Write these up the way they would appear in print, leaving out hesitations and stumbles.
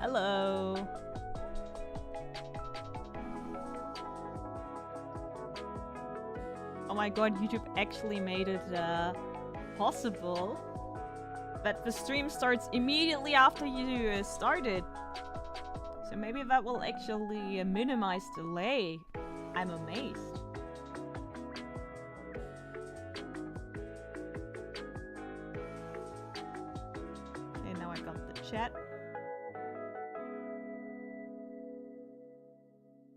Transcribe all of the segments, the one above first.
Hello. Oh my god, YouTube actually made it possible that the stream starts immediately after you started. So maybe that will actually minimize delay. I'm amazed. Okay, now I got the chat.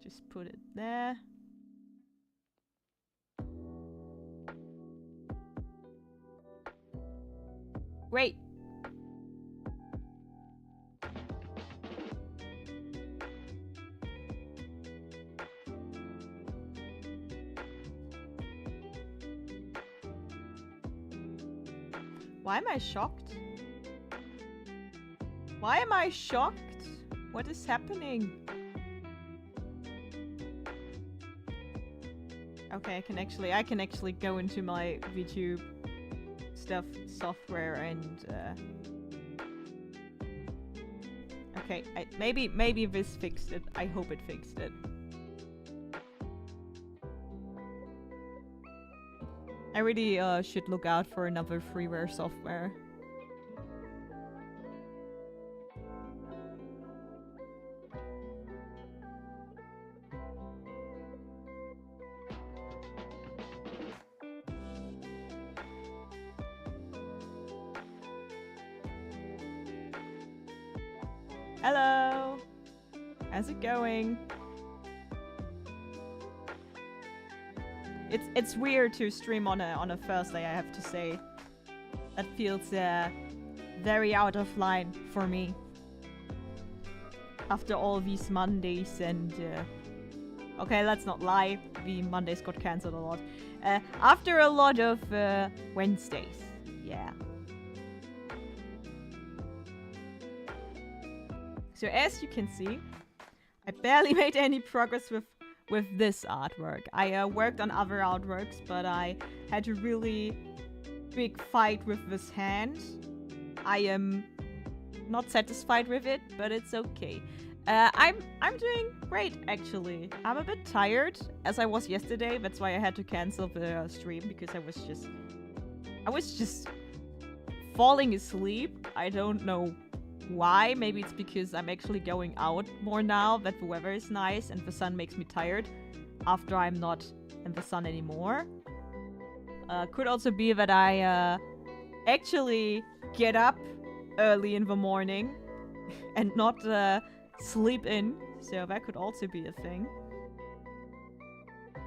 Just put it there. Great. Why am I shocked? Why am I shocked? What is happening? Okay, I can actually go into my VTube stuff software and okay, maybe this fixed it. I hope it fixed it. I really should look out for another freeware software. Hello! How's it going? It's weird to stream on a Thursday, I have to say. That feels very out of line for me. After all these Mondays and okay, let's not lie, the Mondays got cancelled a lot. After a lot of Wednesdays, yeah. So as you can see, I barely made any progress with this artwork. I worked on other artworks, but I had a really big fight with this hand. I am not satisfied with it, but it's okay. I'm doing great, actually. I'm a bit tired, as I was yesterday. That's why I had to cancel the stream, because I was just falling asleep. I don't know why. Maybe it's because I'm actually going out more now that the weather is nice and the sun makes me tired after I'm not in the sun anymore. Could also be that I actually get up early in the morning and not sleep in, so that could also be a thing.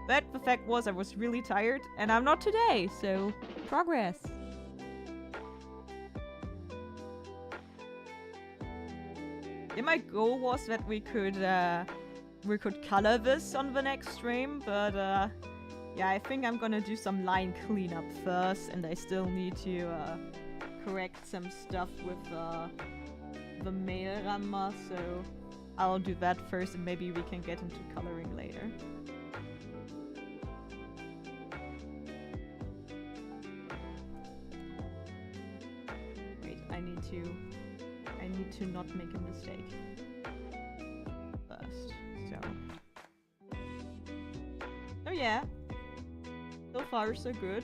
But the fact was I was really tired and I'm not today, so progress. Yeah, my goal was that we could color this on the next stream, but yeah, I think I'm gonna do some line cleanup first, and I still need to correct some stuff with the mailramma, so I'll do that first, and maybe we can get into coloring later. Wait, I need to not make a mistake first, so. Oh yeah, so far so good.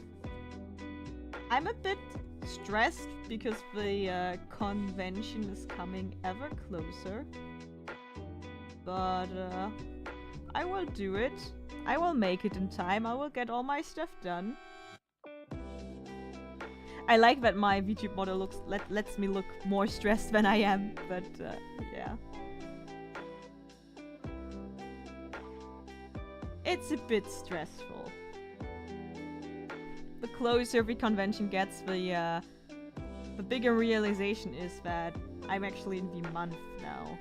I'm a bit stressed because the convention is coming ever closer, but I will do it. I will make it in time. I will get all my stuff done. I like that my VTube model lets me look more stressed than I am, but yeah. It's a bit stressful. The closer the convention gets, the bigger realization is that I'm actually in the month now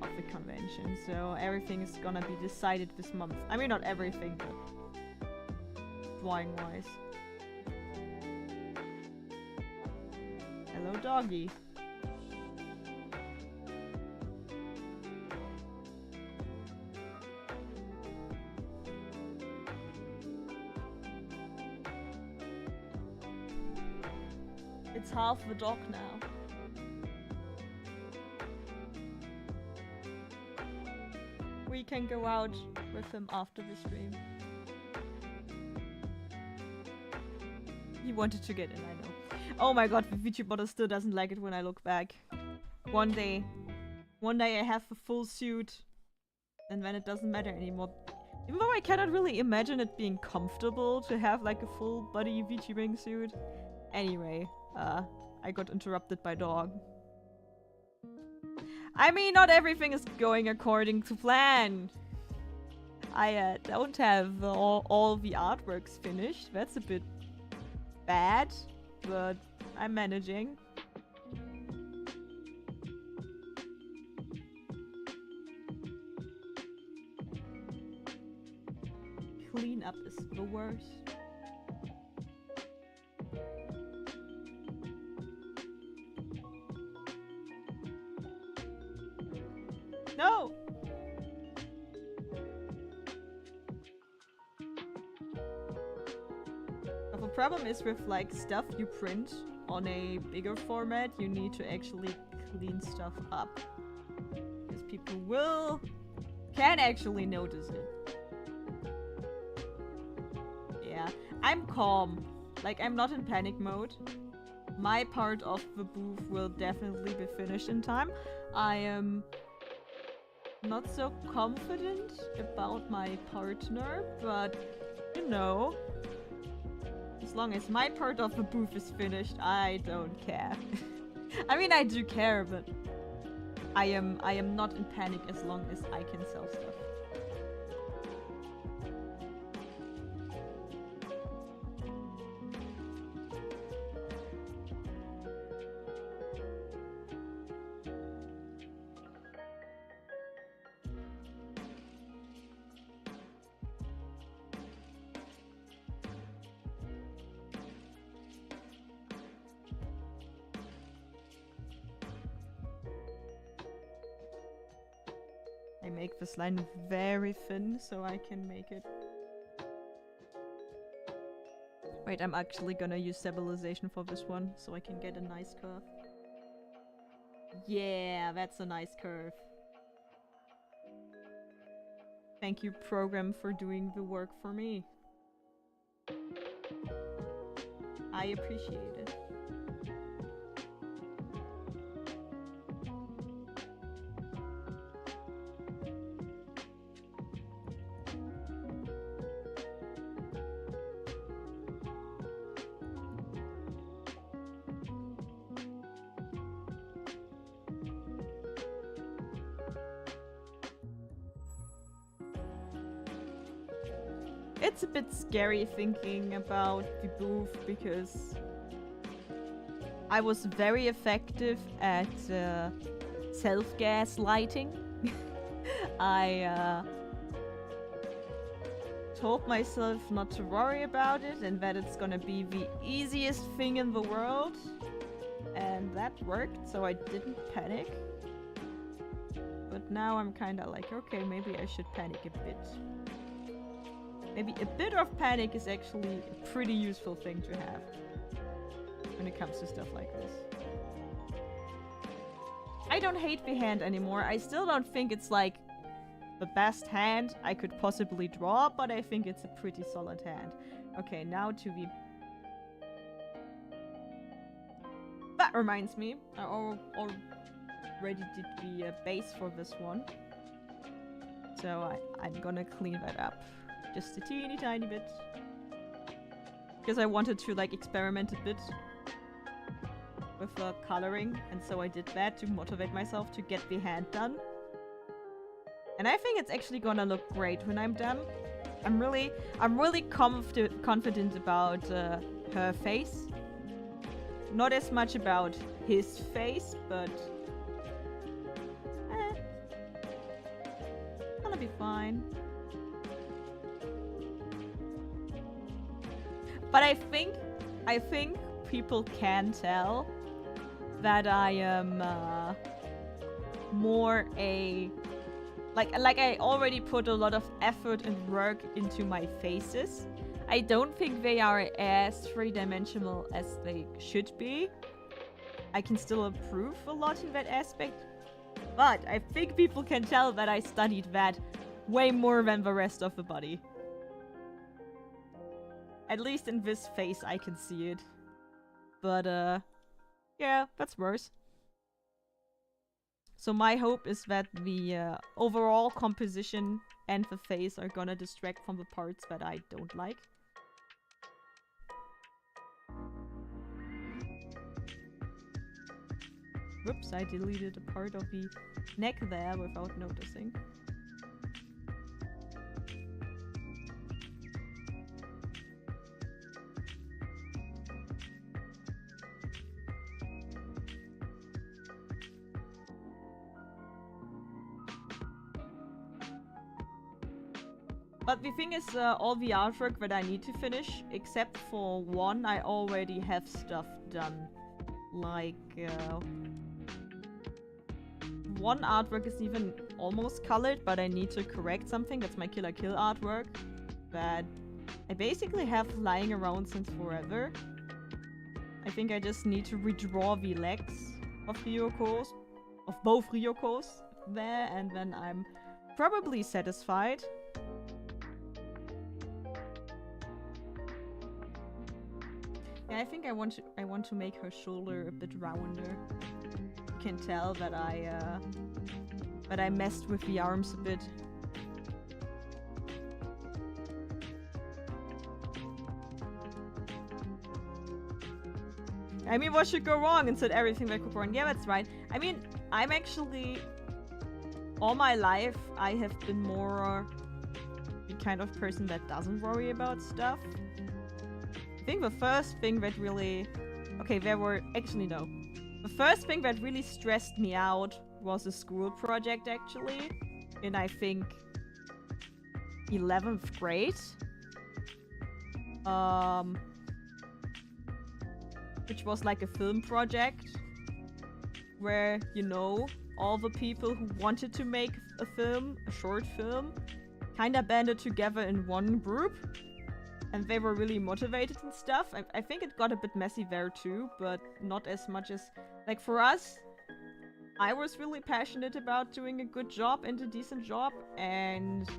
of the convention, so everything is gonna be decided this month. I mean, not everything, but drawing-wise. Hello, doggy. It's half the dog now. can go out with him after the stream. He wanted to get in, I know. Oh my god, Vichibota still doesn't like it when I look back. One day I have a full suit, and then it doesn't matter anymore. Even though I cannot really imagine it being comfortable to have like a full body Vichi suit. Anyway, I got interrupted by dog. I mean, not everything is going according to plan. I don't have all the artworks finished. That's a bit bad, but I'm managing. Clean up is the worst. No! But the problem is with like stuff you print on a bigger format, you need to actually clean stuff up. Because people can actually notice it. Yeah, I'm calm. Like, I'm not in panic mode. My part of the booth will definitely be finished in time. I am not so confident about my partner, but you know, as long as my part of the booth is finished, I don't care. I mean, I do care, but I am not in panic as long as I can sell stuff. Make this line very thin so I can make it. Wait, I'm actually gonna use stabilization for this one so I can get a nice curve. Yeah, that's a nice curve. Thank you, program, for doing the work for me. I appreciate it. It's a bit scary thinking about the booth because I was very effective at self-gaslighting. I told myself not to worry about it and that it's gonna be the easiest thing in the world. And that worked, so I didn't panic. But now I'm kinda like, okay, maybe I should panic a bit. Maybe a bit of panic is actually a pretty useful thing to have when it comes to stuff like this. I don't hate the hand anymore. I still don't think it's like the best hand I could possibly draw, but I think it's a pretty solid hand. Okay, now to the... That reminds me, I already did the base for this one. So I'm gonna clean that up. Just a teeny tiny bit. Because I wanted to like experiment a bit with the coloring, and so I did that to motivate myself to get the hand done. And I think it's actually gonna look great when I'm done. I'm really confident about her face. Not as much about his face, but gonna be fine. But I think people can tell that I am more a... Like I already put a lot of effort and work into my faces. I don't think they are as three-dimensional as they should be. I can still improve a lot in that aspect. But I think people can tell that I studied that way more than the rest of the body. At least in this face I can see it. But yeah, that's worse. So my hope is that the overall composition and the face are gonna distract from the parts that I don't like. Whoops, I deleted a part of the neck there without noticing. But the thing is, all the artwork that I need to finish, except for one, I already have stuff done. Like, one artwork is even almost colored, but I need to correct something. That's my Kill la Kill artwork that I basically have lying around since forever. I think I just need to redraw the legs of Ryoko's, of both Ryoko's there, and then I'm probably satisfied. Yeah, I think I want to make her shoulder a bit rounder. You can tell that I messed with the arms a bit. I mean, what should go wrong and said everything that could go wrong. Yeah, that's right. I mean, I'm actually all my life I have been more the kind of person that doesn't worry about stuff. I think the first thing that really... Okay, there were... Actually, no. The first thing that really stressed me out was a school project, actually. In, I think, 11th grade. Which was like a film project. Where, you know, all the people who wanted to make a film, a short film, kinda banded together in one group. And they were really motivated and stuff. I think it got a bit messy there too, but not as much as... Like, for us, I was really passionate about doing a good job and a decent job, and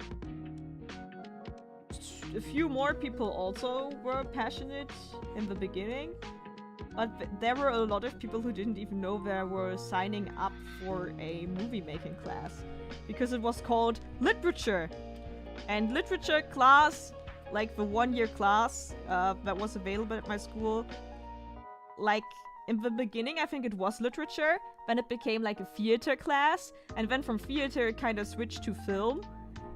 a few more people also were passionate in the beginning. But there were a lot of people who didn't even know they were signing up for a movie-making class. Because it was called literature. And literature class... Like the one-year class that was available at my school. Like, in the beginning, I think it was literature. Then it became like a theater class. And then from theater, it kind of switched to film.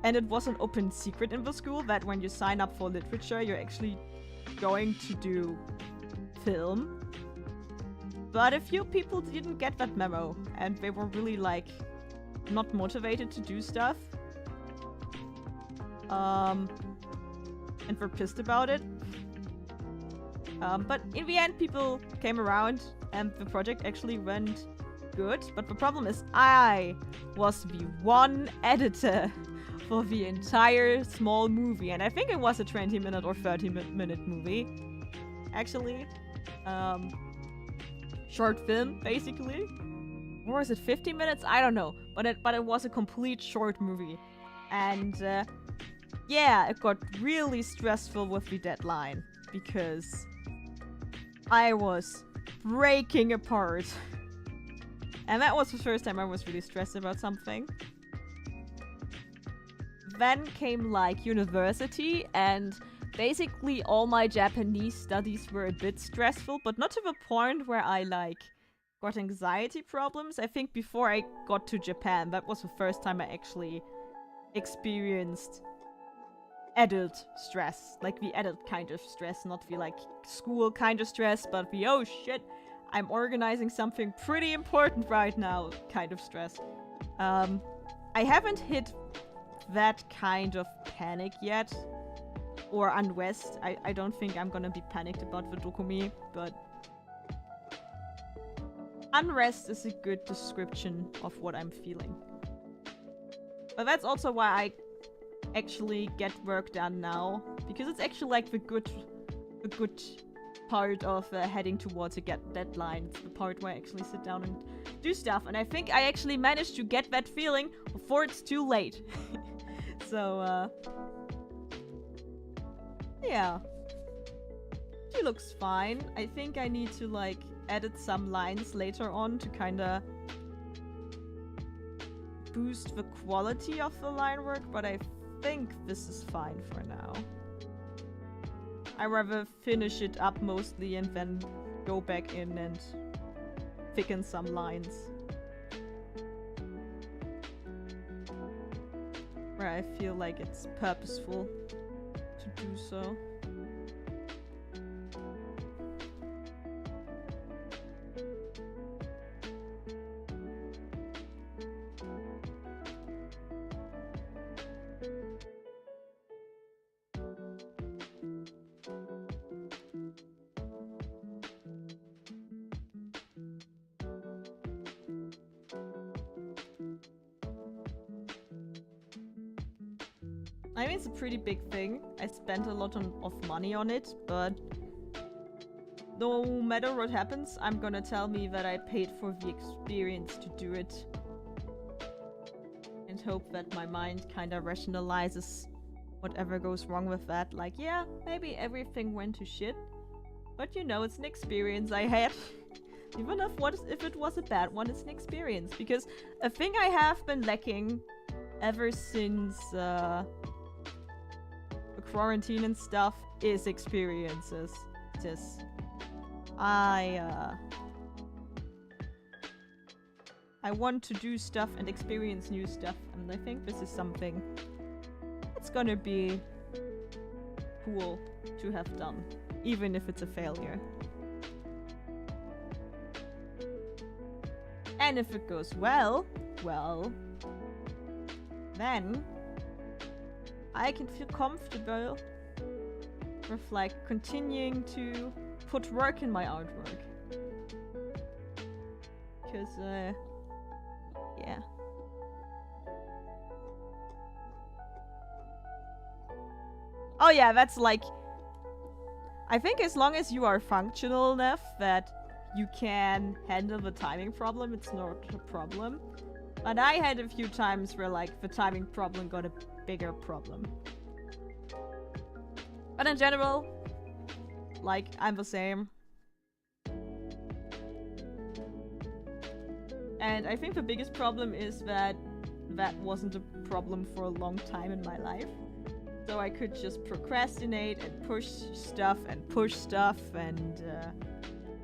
And it was an open secret in the school that when you sign up for literature, you're actually going to do film. But a few people didn't get that memo. And they were really, like, not motivated to do stuff. And were pissed about it. But in the end, people came around and the project actually went good. But the problem is I was the one editor for the entire small movie. And I think it was a 20-minute or 30-minute movie. Actually. Short film, basically. Or is it 50 minutes? I don't know. But it was a complete short movie. And... yeah, it got really stressful with the deadline because I was breaking apart. And that was the first time I was really stressed about something. Then came like university, and basically all my Japanese studies were a bit stressful, but not to the point where I like got anxiety problems. I think before I got to Japan, that was the first time I actually experienced adult stress, like the adult kind of stress, not the like school kind of stress, but the oh shit, I'm organizing something pretty important right now kind of stress. I haven't hit that kind of panic yet, or unrest. I don't think I'm gonna be panicked about the Dokumi, but unrest is a good description of what I'm feeling. But that's also why I actually get work done now, because it's actually like the good part of heading towards a deadline. It's the part where I actually sit down and do stuff, and I think I actually managed to get that feeling before it's too late. So, yeah. She looks fine. I think I need to, like, edit some lines later on to kinda boost the quality of the line work, but I think this is fine for now. I rather finish it up mostly and then go back in and thicken some lines. Where I feel like it's purposeful to do so. I mean, it's a pretty big thing. I spent a lot of money on it, but no matter what happens, I'm gonna tell me that I paid for the experience to do it. And hope that my mind kinda rationalizes whatever goes wrong with that. Like, yeah, maybe everything went to shit, but you know, it's an experience I had. Even if it was a bad one, it's an experience. Because a thing I have been lacking ever since the quarantine and stuff is experiences. I want to do stuff and experience new stuff, and I think this is something that's gonna be cool to have done, even if it's a failure. And if it goes well, then I can feel comfortable with, like, continuing to put work in my artwork. Because, yeah. Oh yeah, that's like... I think as long as you are functional enough that you can handle the timing problem, it's not a problem. But I had a few times where, like, the timing problem got a bigger problem. But in general, like, I'm the same. And I think the biggest problem is that that wasn't a problem for a long time in my life. So I could just procrastinate and push stuff and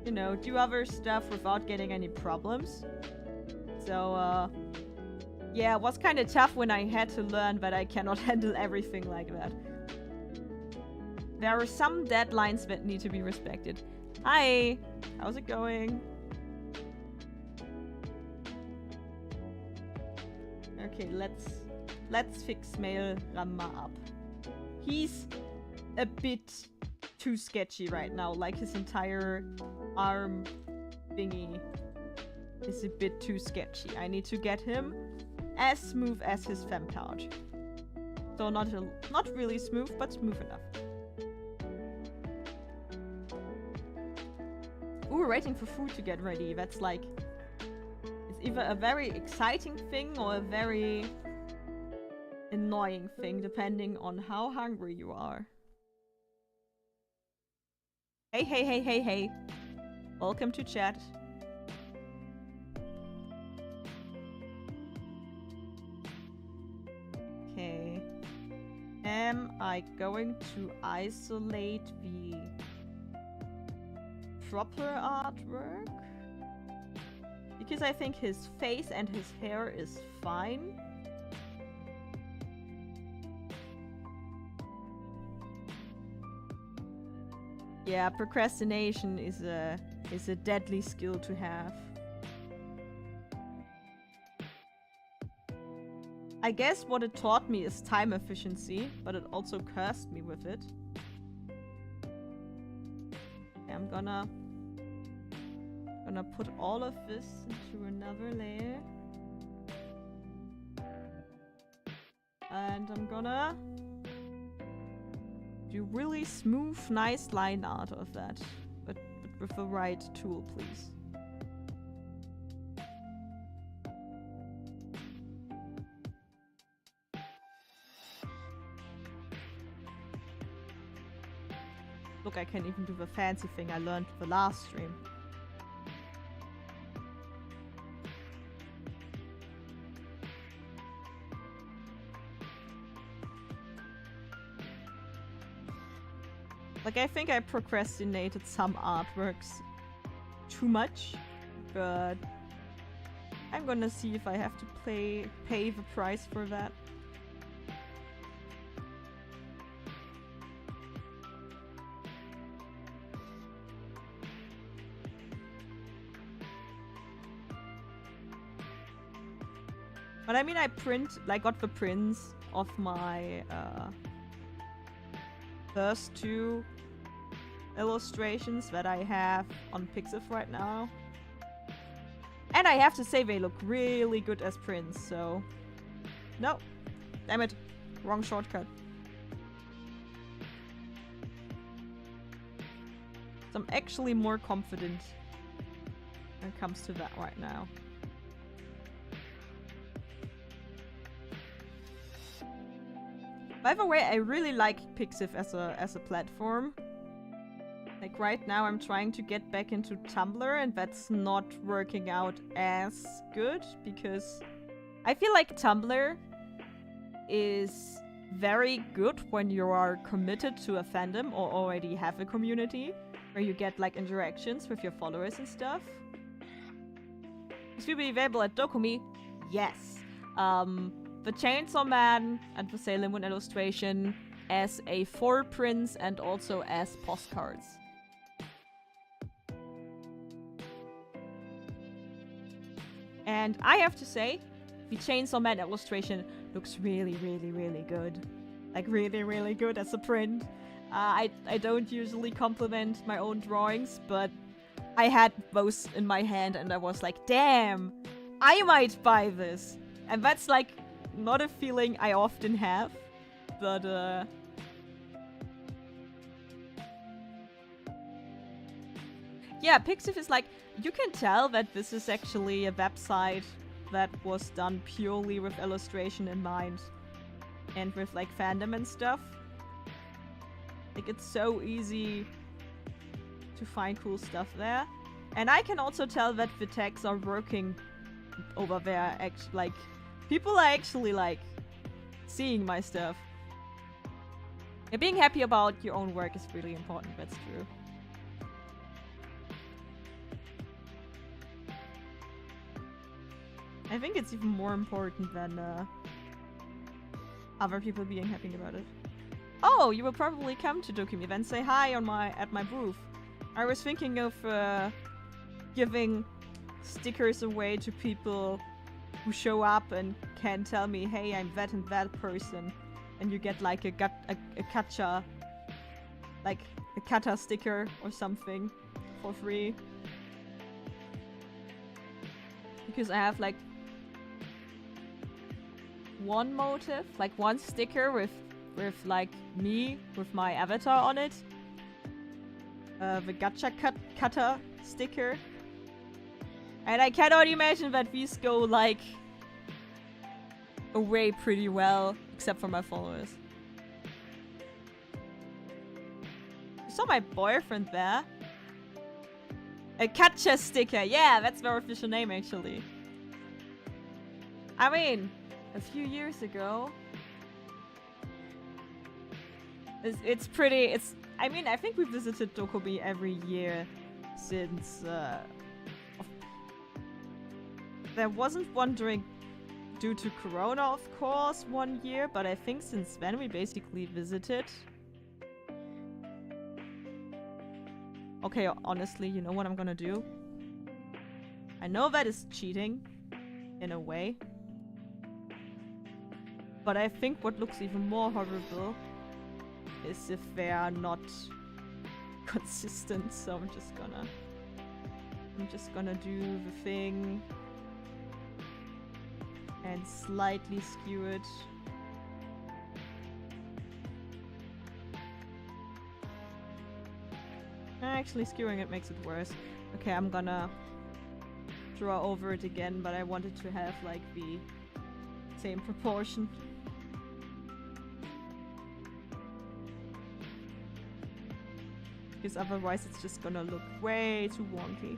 you know, do other stuff without getting any problems. So, yeah, it was kind of tough when I had to learn that I cannot handle everything like that. There are some deadlines that need to be respected. Hi! How's it going? Okay, let's fix Mail Ramma up. He's a bit too sketchy right now, like his entire arm thingy is a bit too sketchy. I need to get him as smooth as his fem pouch. So not really smooth, but smooth enough. Ooh, we're waiting for food to get ready. That's like... It's either a very exciting thing or a very annoying thing, depending on how hungry you are. Hey, hey, hey, hey, hey. Welcome to chat. Okay. Am I going to isolate the proper artwork? Because I think his face and his hair is fine. Yeah, procrastination is a deadly skill to have. I guess what it taught me is time efficiency, but it also cursed me with it. Okay, I'm gonna put all of this into another layer. And I'm gonna do really smooth, nice line art of that. But with the right tool, please. Look, I can even do the fancy thing I learned the last stream. Like, I think I procrastinated some artworks too much, but I'm gonna see if I have to pay the price for that. But I mean, I got the prints of my first 2 illustrations that I have on Pixiv right now. And I have to say they look really good as prints, so... No. Damn it. Wrong shortcut. So I'm actually more confident when it comes to that right now. By the way, I really like Pixiv as a platform. Like right now I'm trying to get back into Tumblr and that's not working out as good because I feel like Tumblr is very good when you are committed to a fandom or already have a community where you get like interactions with your followers and stuff. Is will be available at Dokumi? Yes. The Chainsaw Man and the Sailor Moon illustration as a 4 prints and also as postcards. And I have to say, the Chainsaw Man illustration looks really good. Like really good as a print. I don't usually compliment my own drawings, but I had those in my hand and I was like, damn, I might buy this. And that's like not a feeling I often have, but yeah, Pixiv is like, you can tell that this is actually a website that was done purely with illustration in mind and with like fandom and stuff. Like it's so easy to find cool stuff there. And I can also tell that the tags are working over there. Like, people are actually like seeing my stuff. And being happy about your own work is really important, that's true. I think it's even more important than other people being happy about it. Oh, you will probably come to Dokumi, then say hi on at my booth. I was thinking of giving stickers away to people who show up and can tell me, hey, I'm that and that person. And you get like a Katta, like a Katta sticker or something for free. Because I have like one motif, like one sticker with like me with my avatar on it. The Gacha Katta sticker. And I cannot imagine that these go like away pretty well, except for my followers. You saw my boyfriend there. A Gacha sticker, yeah, that's their official name actually. I mean, a few years ago. I mean, I think we visited Dokumi every year since, there wasn't one due to Corona, of course, one year, but I think since then we basically visited. Okay, honestly, you know what I'm gonna do? I know that is cheating, in a way. But I think what looks even more horrible is if they are not consistent, so I'm just gonna do the thing and slightly skew it. Actually, skewing it makes it worse. Okay, I'm gonna draw over it again, but I wanted to have like the same proportion. Because otherwise it's just gonna look way too wonky.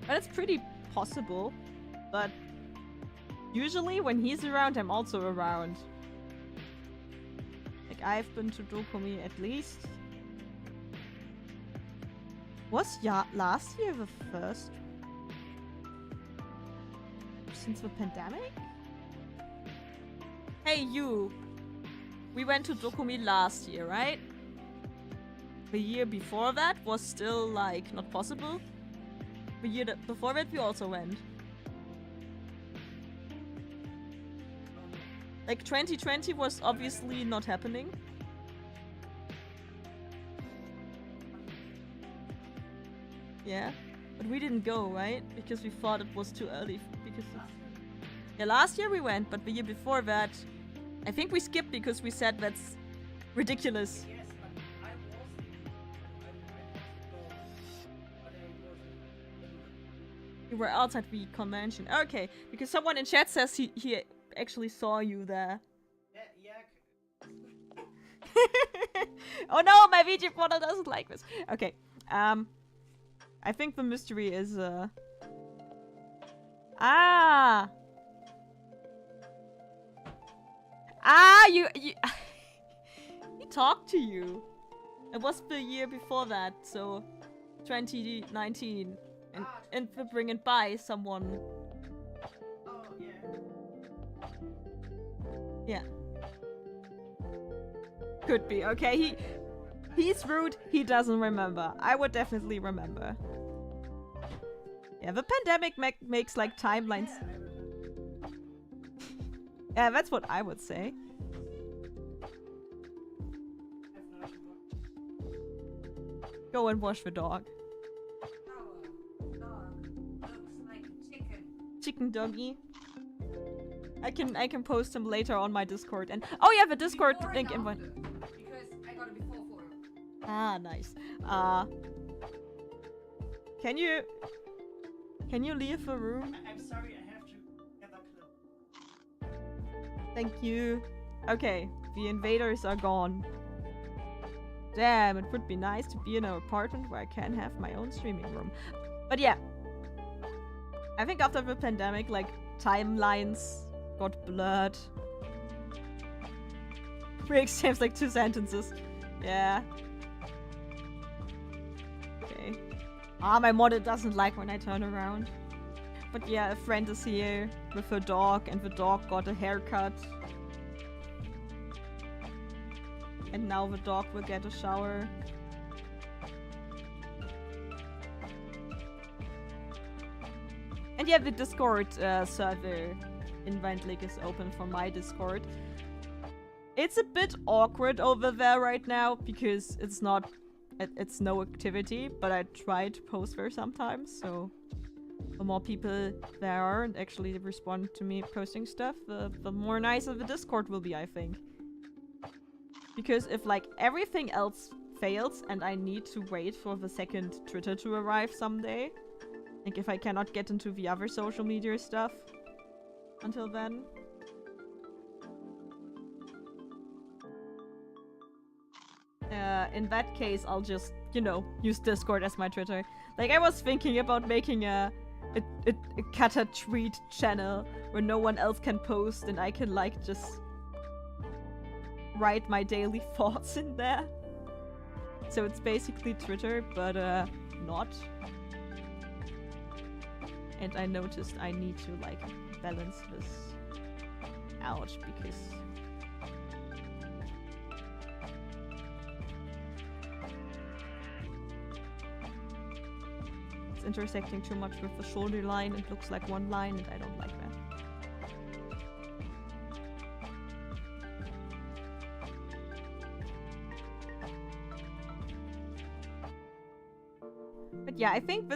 But it's pretty possible. But usually when he's around, I'm also around. Like, I've been to Dokumi at least. Was last year the first? Since the pandemic? Hey, you! We went to Dokumi last year, right? The year before that was still, like, not possible. The year before that we also went. Like, 2020 was obviously not happening. Yeah. But we didn't go, right? Because we thought it was too early. Because yeah, last year we went, but the year before that, I think we skipped because we said that's ridiculous. Yes, but I You were outside the convention. Okay, because someone in chat says he actually saw you there. Oh no, my VG portal doesn't like this. Okay, I think the mystery is you he talked to you. It was the year before that, so 2019, and for bringing by someone. Oh yeah. Yeah. Could be. Okay, he's rude. He doesn't remember. I would definitely remember. Yeah, the pandemic makes like timelines. Yeah, that's what I would say. Go and wash the dog. Dog looks like chicken. Chicken doggy. I can post him later on my Discord. And oh yeah, the Discord Before link and invite. after, because I got a before photo. Ah, nice. Can you leave the room? I'm sorry, I have to get that clip. Thank you. Okay, the invaders are gone. Damn, it would be nice to be in an apartment where I can have my own streaming room. But yeah, I think after the pandemic, like, timelines got blurred. We exchanged like 2 sentences. Yeah. Okay. Ah, my model doesn't like when I turn around. But yeah, a friend is here with her dog, and the dog got a haircut. And now the dog will get a shower. And yeah, the Discord server invite link is open for my Discord. It's a bit awkward over there right now because it's no activity, but I try to post there sometimes, so the more people there are and actually respond to me posting stuff, the more nicer the Discord will be, I think. Because if like everything else fails and I need to wait for the second Twitter to arrive someday, like if I cannot get into the other social media stuff until then. In that case, I'll just, you know, use Discord as my Twitter. Like, I was thinking about making a Katta tweet channel where no one else can post and I can, like, just write my daily thoughts in there. So it's basically Twitter, but not. And I noticed I need to, like, balance this out because it's intersecting too much with the shoulder line. It looks like one line and I don't like that. But yeah, I think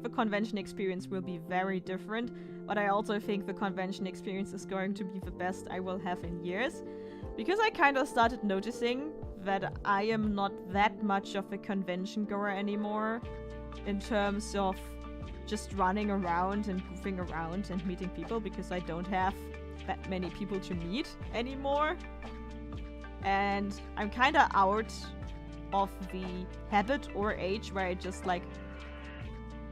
the convention experience will be very different, but I also think the convention experience is going to be the best I will have in years. Because I kind of started noticing that I am not that much of a convention goer anymore in terms of just running around and goofing around and meeting people because I don't have that many people to meet anymore. And I'm kind of out of the habit or age where I just like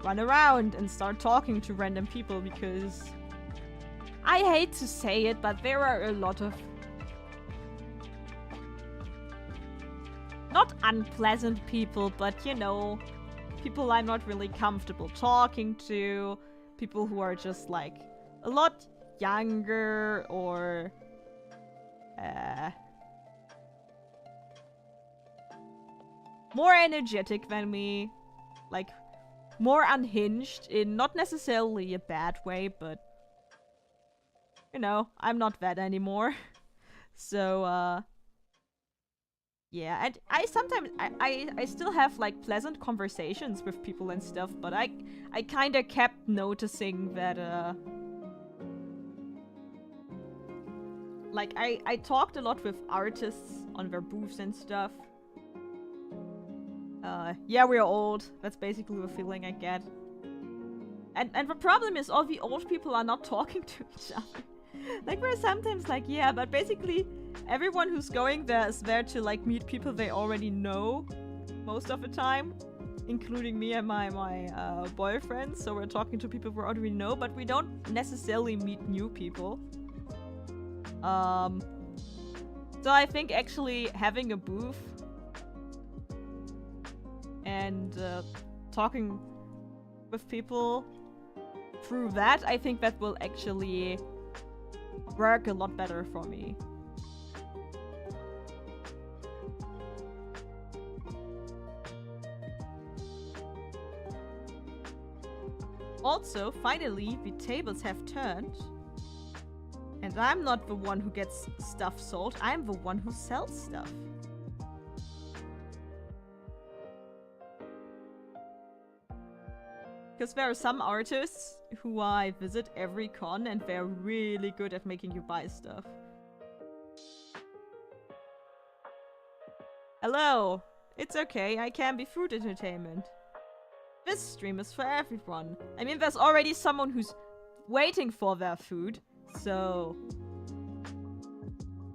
run around and start talking to random people because I hate to say it, but there are a lot of not unpleasant people, but you know, people I'm not really comfortable talking to, people who are just like a lot younger or more energetic than me, like more unhinged in not necessarily a bad way, but you know, I'm not that anymore. So yeah, and I sometimes I still have like pleasant conversations with people and stuff, but I kind of kept noticing that like I talked a lot with artists on their booths and stuff. Yeah, we're old. That's basically the feeling I get. And the problem is all the old people are not talking to each other. Like, we're sometimes like, yeah, but basically everyone who's going there is there to like meet people they already know most of the time, including me and my boyfriend. So we're talking to people we already know, but we don't necessarily meet new people. So I think actually having a booth and talking with people through that, I think that will actually work a lot better for me. Also, finally, the tables have turned. And I'm not the one who gets stuff sold, I'm the one who sells stuff. Because there are some artists who I visit every con and they're really good at making you buy stuff. Hello! It's okay, I can be food entertainment. This stream is for everyone. I mean, there's already someone who's waiting for their food, so...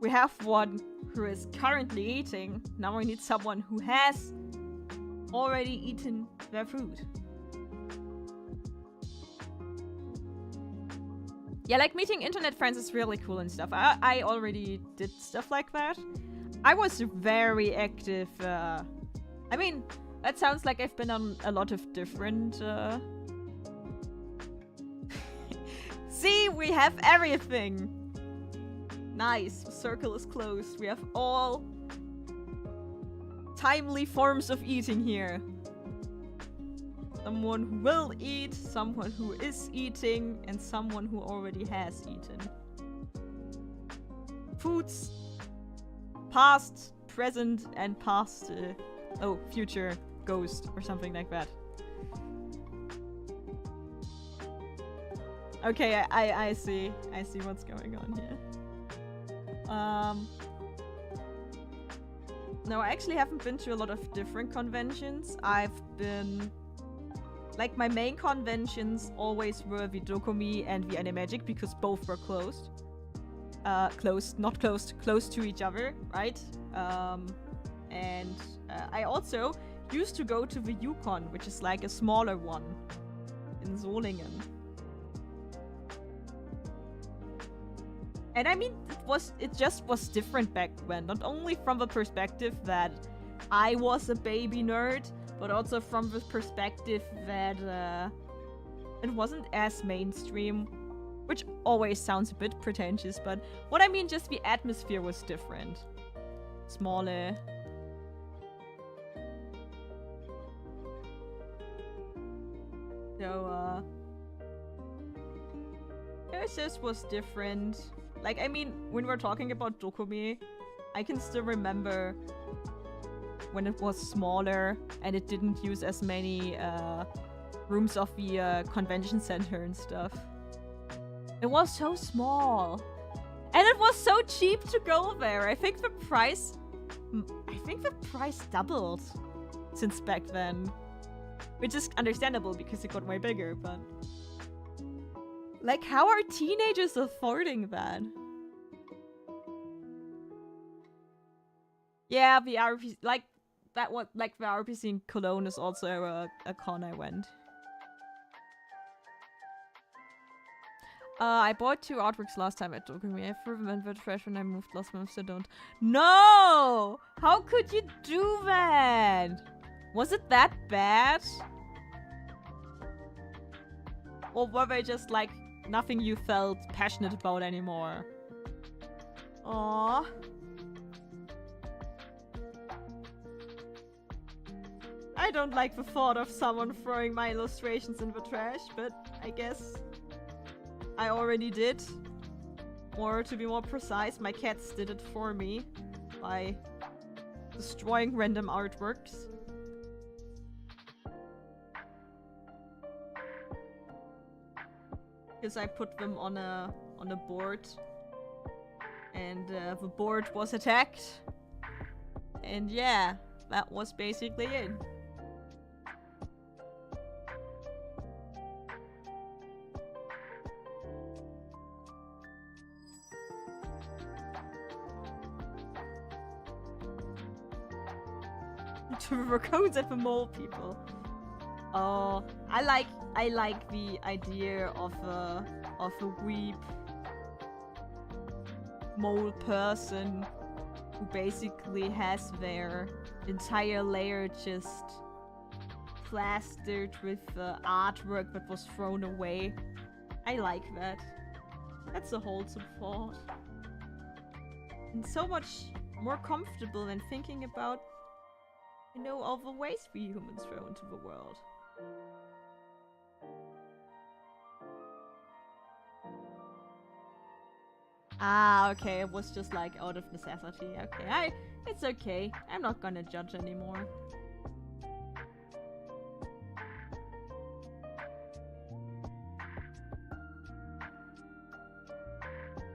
We have one who is currently eating. Now we need someone who has already eaten their food. Yeah, like meeting internet friends is really cool and stuff. I already did stuff like that. I was very active. I mean, that sounds like I've been on a lot of different... See, we have everything! Nice, the circle is closed. We have all timely forms of eating here. Someone who will eat, someone who is eating, and someone who already has eaten. Foods. Past, present, and past... oh, future, ghost, or something like that. Okay, I see. I see what's going on here. No, I actually haven't been to a lot of different conventions. I've been... Like, my main conventions always were the Dokumi and the Animagic because both were closed. Close to each other, right? And I also used to go to the Yukon, which is like a smaller one in Solingen. And I mean, it just was different back then. Not only from the perspective that I was a baby nerd, but also from the perspective that it wasn't as mainstream, which always sounds a bit pretentious, but what I mean, just the atmosphere was different. Smaller. So, it just was different. Like, I mean, when we're talking about Dokumi, I can still remember when it was smaller and it didn't use as many rooms of the convention center and stuff. It was so small. And it was so cheap to go there. I think the price doubled since back then. Which is understandable because it got way bigger, but... Like, how are teenagers affording that? Yeah, the RPC, like, that one, like, the RPC in Cologne is also a con I went. I bought 2 artworks last time at Dokumi. I threw them in the trash when I moved last month, so don't. No! How could you do that? Was it that bad? Or were they just, like, nothing you felt passionate about anymore? Aww. I don't like the thought of someone throwing my illustrations in the trash, but I guess I already did. Or to be more precise, my cats did it for me by destroying random artworks. Because I put them on a board, and the board was attacked, and yeah, that was basically it. To the raccoons and the mole people. Oh, I like the idea of a weep mole person who basically has their entire layer just plastered with artwork that was thrown away. I like that. That's a wholesome thought. And so much more comfortable than thinking about, you know, all the waste we humans throw into the world. Ah, okay, it was just like out of necessity. Okay, it's okay. I'm not gonna judge anymore.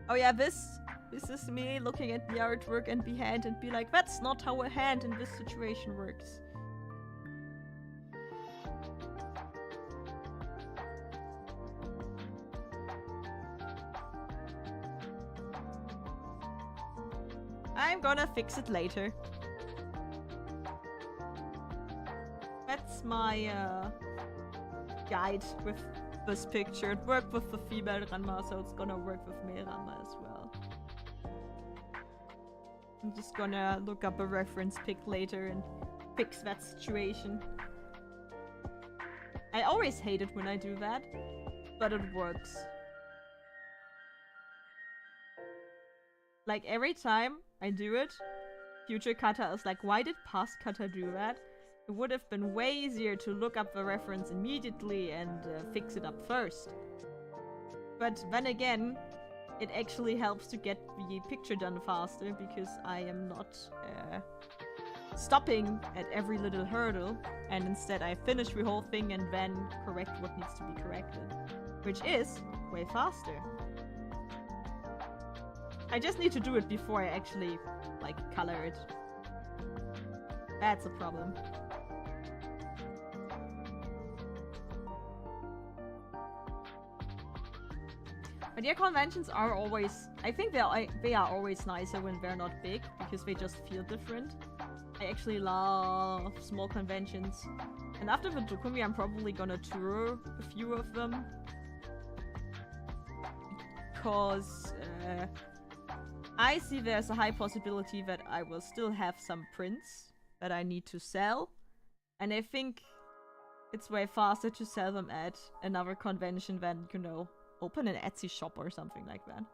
Oh yeah, this is me looking at the artwork and the hand and be like, that's not how a hand in this situation works. I'm gonna fix it later. That's my guide with this picture. It worked with the female Ranma, so it's gonna work with male Ranma as well. I'm just gonna look up a reference pic later and fix that situation. I always hate it when I do that, but it works. Like every time I do it, future Katta is like, why did past Katta do that? It would have been way easier to look up the reference immediately and fix it up first. But then again, it actually helps to get the picture done faster because I am not stopping at every little hurdle, and instead I finish the whole thing and then correct what needs to be corrected, which is way faster. I just need to do it before I actually, like, color it. That's a problem. But yeah, conventions are always... I think they are always nicer when they're not big, because they just feel different. I actually love small conventions. And after the Dokumi, I'm probably gonna tour a few of them. Because... I see there's a high possibility that I will still have some prints that I need to sell. And I think it's way faster to sell them at another convention than, you know, open an Etsy shop or something like that.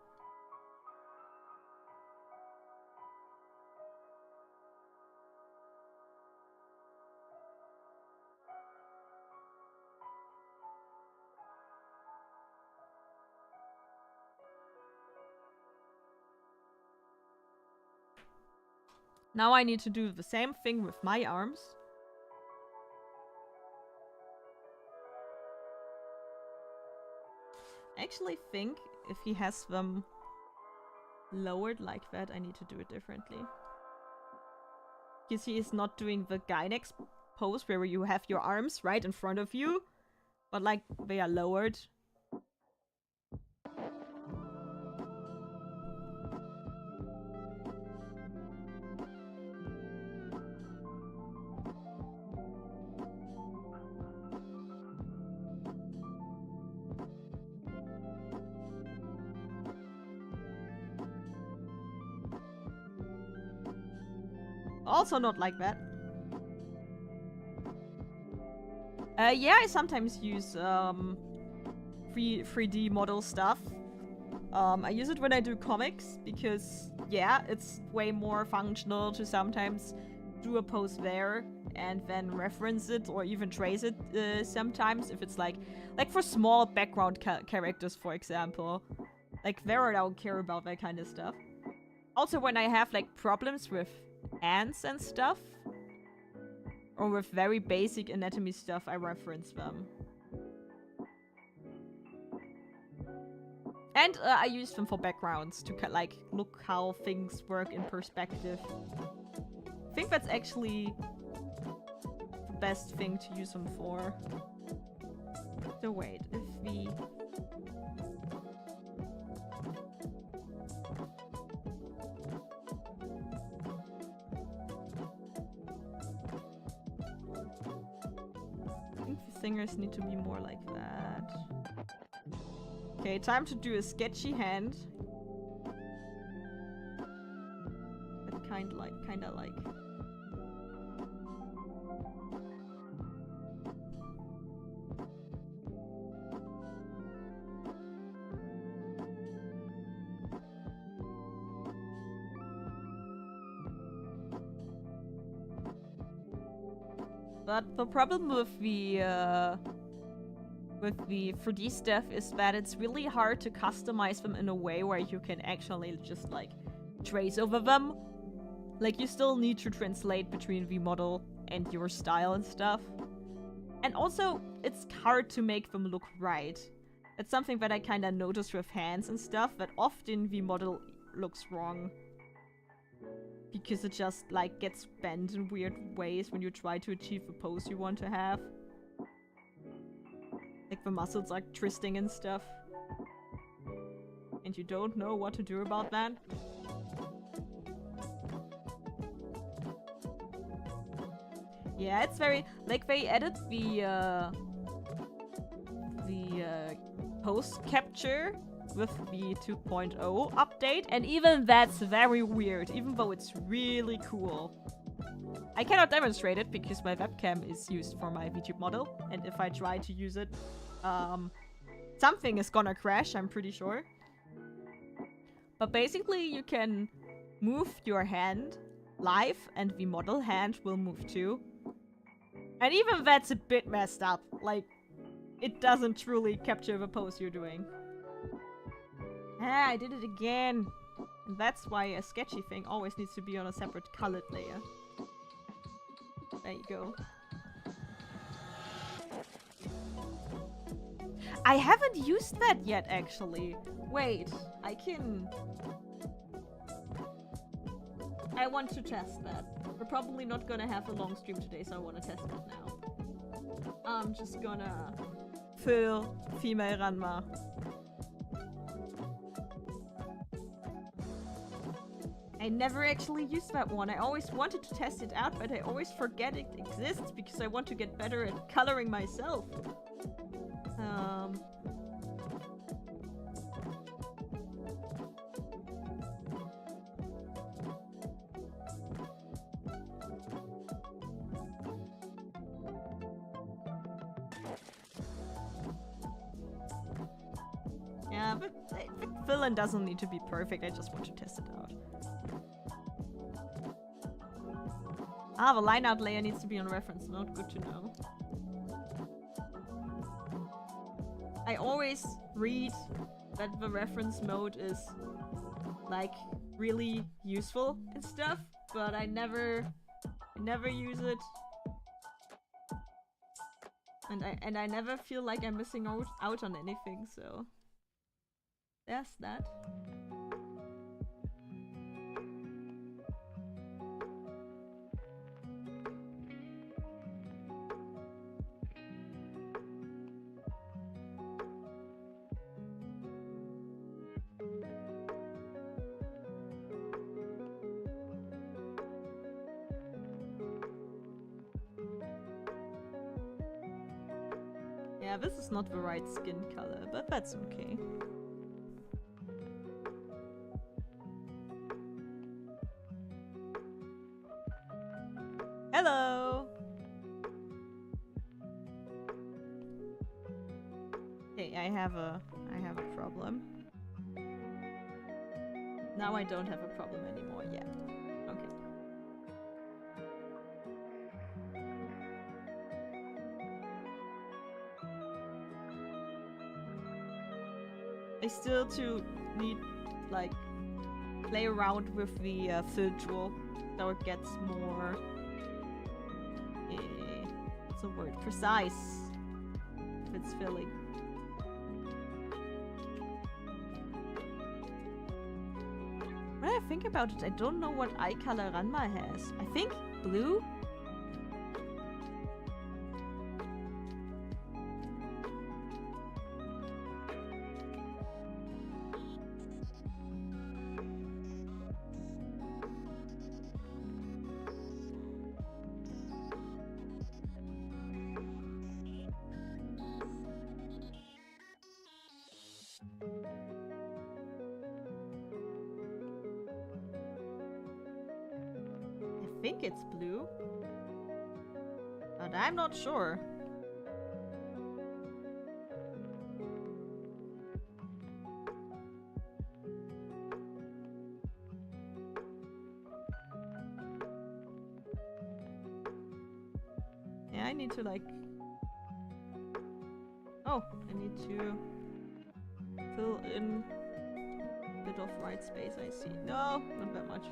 Now I need to do the same thing with my arms. I actually think if he has them lowered like that, I need to do it differently. Because he is not doing the Gynex pose where you have your arms right in front of you, but like they are lowered. Also not like that. Yeah, I sometimes use 3D model stuff. I use it when I do comics because, yeah, it's way more functional to sometimes do a pose there and then reference it or even trace it sometimes if it's like for small background characters, for example. Like there I don't care about that kind of stuff. Also when I have like problems with hands and stuff, or with very basic anatomy stuff, I reference them. And I use them for backgrounds to like look how things work in perspective. I think that's actually the best thing to use them for. So wait, if we... I think the fingers need to be more like that. Okay, time to do a sketchy hand. But kinda like. But the problem with the 3D stuff is that it's really hard to customize them in a way where you can actually just like trace over them. Like you still need to translate between the model and your style and stuff. And also, it's hard to make them look right. It's something that I kind of notice with hands and stuff, that often the model looks wrong. Because it just like gets bent in weird ways when you try to achieve the pose you want to have. Like the muscles are twisting and stuff. And you don't know what to do about that. Yeah, it's very... like they added the pose capture with the 2.0 update, and even that's very weird, even though it's really cool. I cannot demonstrate it because my webcam is used for my VTube model, and if I try to use it, something is gonna crash, I'm pretty sure. But basically, you can move your hand live, and the model hand will move too. And even that's a bit messed up. Like, it doesn't truly capture the pose you're doing. Ah, I did it again. And that's why a sketchy thing always needs to be on a separate colored layer. There you go. I haven't used that yet, actually. Wait, I can... I want to test that. We're probably not gonna have a long stream today, so I want to test that now. I'm just gonna... fill female Ranma. I never actually used that one. I always wanted to test it out, but I always forget it exists because I want to get better at coloring myself. Yeah, but villain doesn't need to be perfect. I just want to test it out. Ah, the line out layer needs to be on reference node. Good to know. I always read that the reference mode is like really useful and stuff, but I never use it. And I never feel like I'm missing out on anything, so there's that. Yeah, this is not the right skin color, but that's okay. Hello! Okay, I have a problem. Now I don't have a problem anymore yet. Okay. I still need like play around with the filter so it gets more what's the word? Precise. If it's filling. When I think about it, I don't know what eye color Ranma has. I think blue? I think it's blue, but I'm not sure. Yeah, I need to like... Oh, I need to fill in a bit of white space, I see. No, not that much.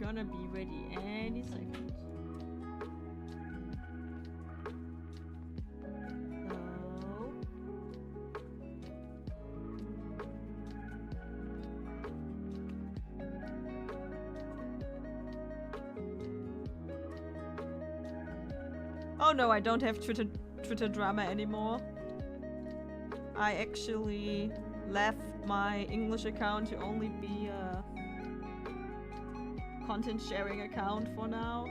Gonna be ready any second. So... Oh no, I don't have Twitter drama anymore. I actually left my English account to only be a content sharing account for now.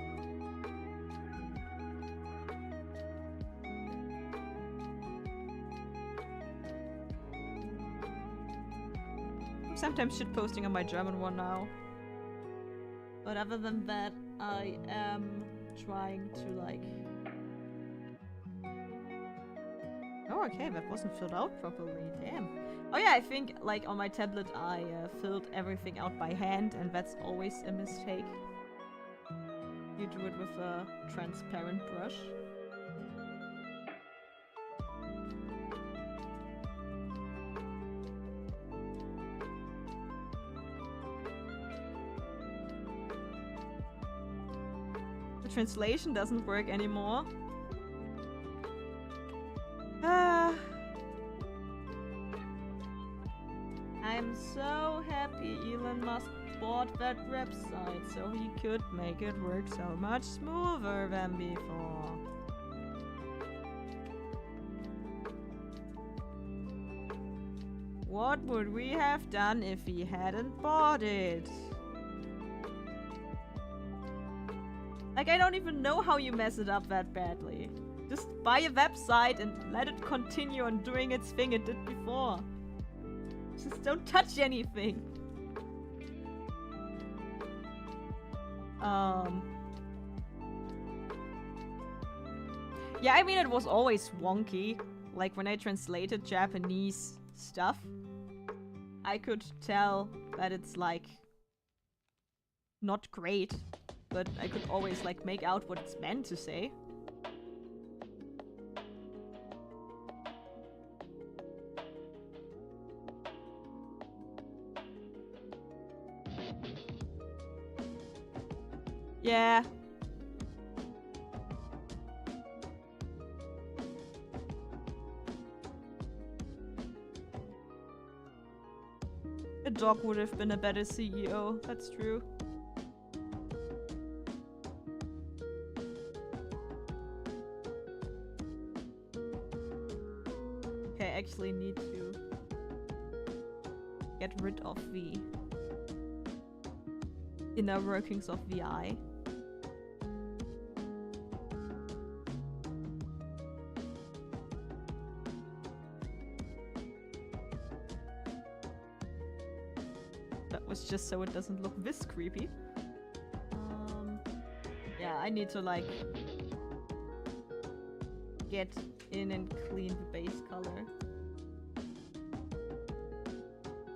I'm sometimes shitposting on my German one now. But other than that, I am trying to like... Oh, okay, that wasn't filled out properly, damn. Oh yeah, I think like on my tablet I filled everything out by hand, and that's always a mistake. You do it with a transparent brush. The translation doesn't work anymore. I'm so happy Elon Musk bought that website so he could make it work so much smoother than before. What would we have done if he hadn't bought it? Like, I don't even know how you mess it up that badly. Just buy a website and let it continue on doing its thing it did before. Just don't touch anything. Yeah, I mean, it was always wonky. Like, when I translated Japanese stuff, I could tell that it's, like, not great. But I could always, like, make out what it's meant to say. Yeah. A dog would have been a better CEO. That's true. Okay, I actually need to get rid of the inner workings of the eye. That was just so it doesn't look this creepy. Yeah, I need to like get in and clean the base color.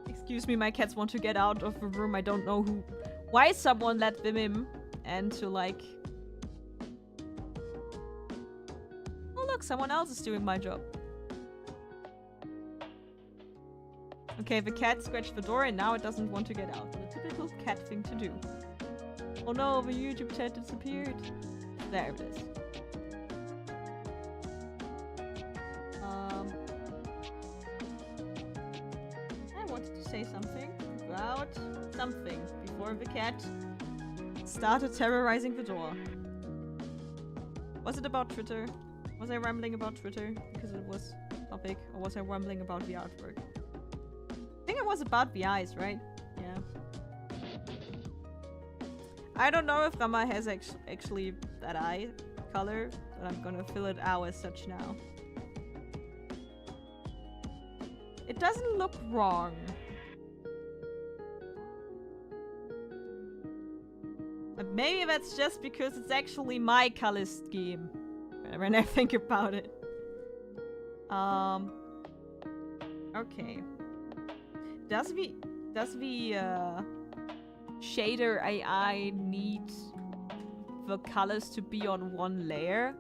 Excuse me, my cats want to get out of the room. I don't know why someone let them in. And to like... Oh look, someone else is doing my job. Okay, the cat scratched the door and now it doesn't want to get out. The typical cat thing to do. Oh no, the YouTube chat disappeared. There it is. I wanted to say something about something before the cat started terrorizing the door. Was it about Twitter? Was I rambling about Twitter because it was topic, or was I rambling about the artwork? I think it was about the eyes, right? Yeah. I don't know if Rama has actually that eye color, but I'm gonna fill it out as such now. It doesn't look wrong. But maybe that's just because it's actually my color scheme. When I think about it. Okay. Does the shader AI need the colors to be on one layer?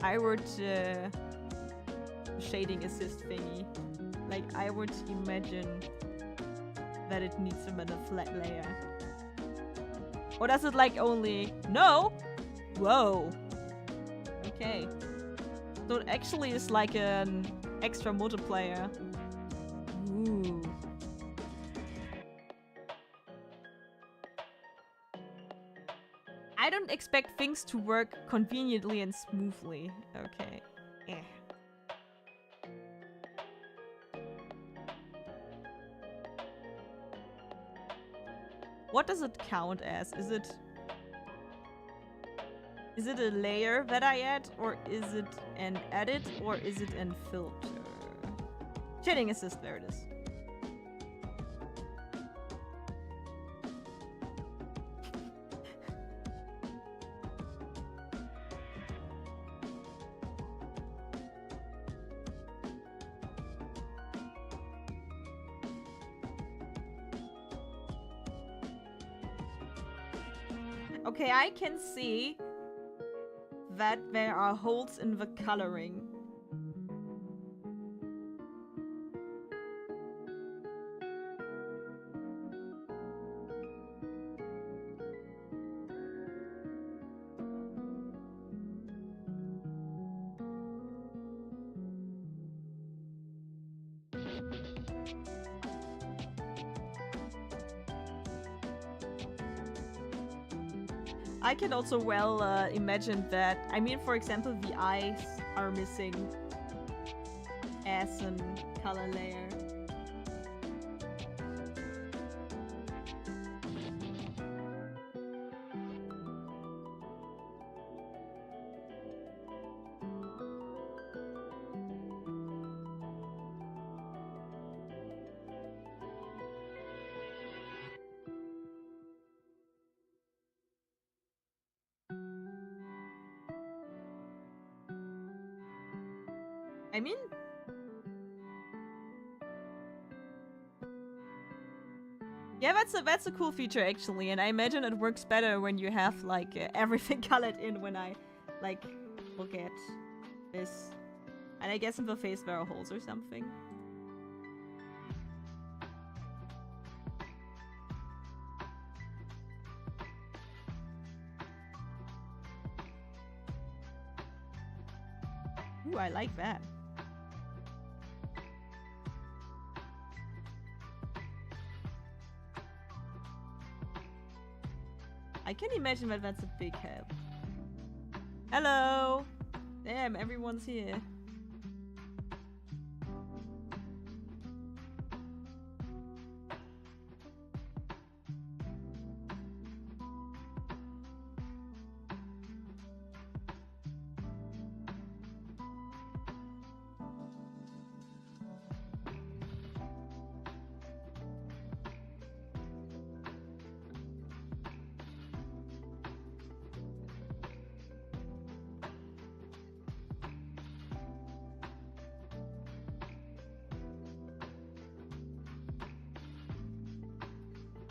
I would shading assist thingy. Like I would imagine that it needs them in a flat layer. Or does it like only... No! Whoa! Okay. So it actually is like an extra multiplayer. Ooh. I don't expect things to work conveniently and smoothly. Okay. Eh. What does it count as? Is it a layer that I add, or is it an edit, or is it an filter? Shading assist, there it is. Okay, I can see that there are holes in the coloring. I can also well imagine that, I mean, for example, the eyes are missing as a color layer. I mean, yeah, that's a cool feature actually, and I imagine it works better when you have like everything colored in. When I like look at this, and I guess in the face there are holes or something. Ooh, I like that. I can imagine that that's a big help. Hello! Damn, everyone's here.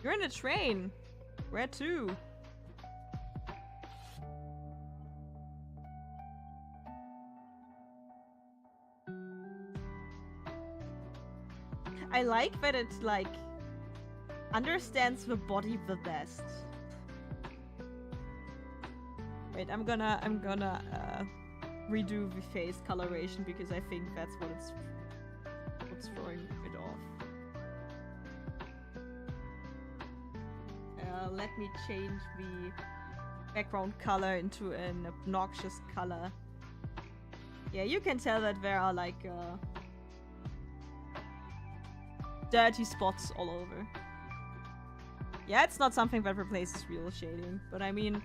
You're in a train. Where to? I like that it like understands the body the best. Wait, I'm gonna redo the face coloration because I think that's what's throwing it off. Let me change the background color into an obnoxious color. Yeah, you can tell that there are like dirty spots all over. Yeah, it's not something that replaces real shading, but I mean,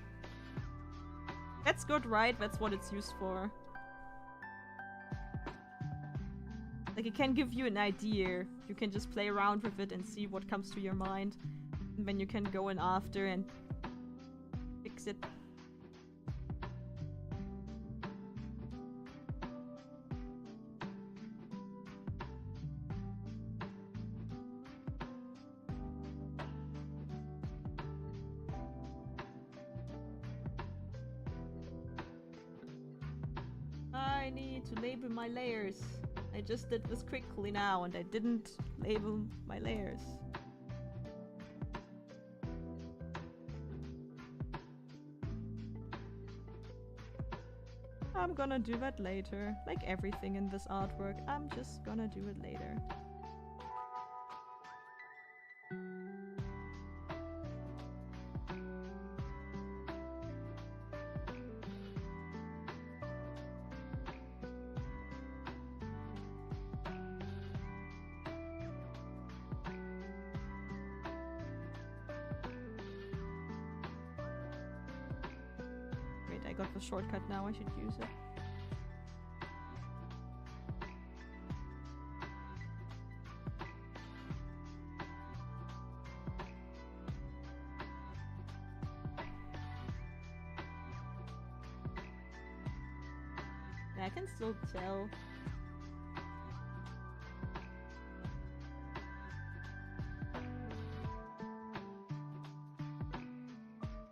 that's good, right? That's what it's used for. Like, it can give you an idea. You can just play around with it and see what comes to your mind. And then you can go in after and fix it. I need to label my layers. I just did this quickly now and I didn't label my layers. I'm gonna do that later. Like everything in this artwork, I'm just gonna do it later. I got the shortcut now, I should use it. Yeah, I can still tell.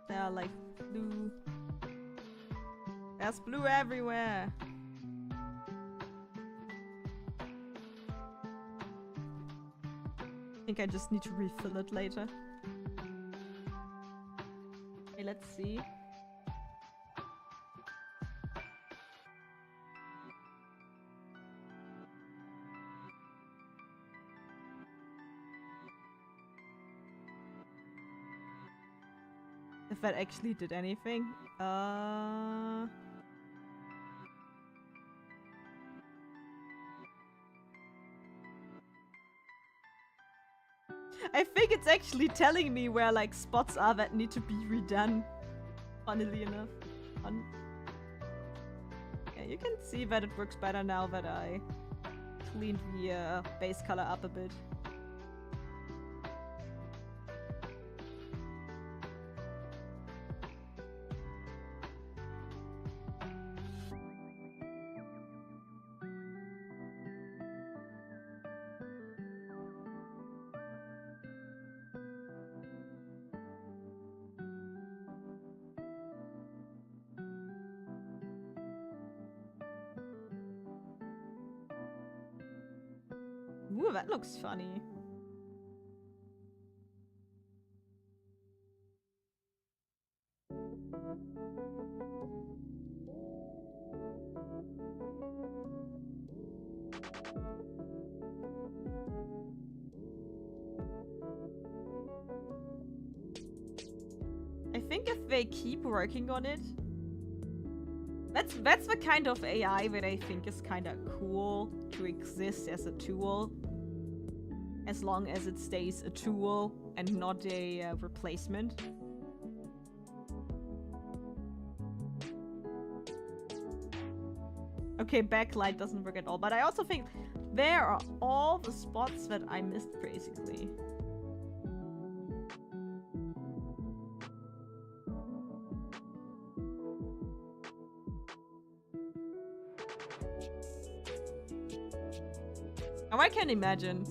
There are like blue. There's blue everywhere. I think I just need to refill it later. Okay, let's see. If that actually did anything. I think it's actually telling me where like spots are that need to be redone. Funnily enough. Yeah, you can see that it works better now that I cleaned the base color up a bit. Ooh, that looks funny. think if they keep working on it, that's the kind of AI that I think is kind of cool to exist as a tool, as long as it stays a tool and not a replacement. Okay, backlight doesn't work at all, but I also think there are all the spots that I missed, basically. Oh, I can imagine.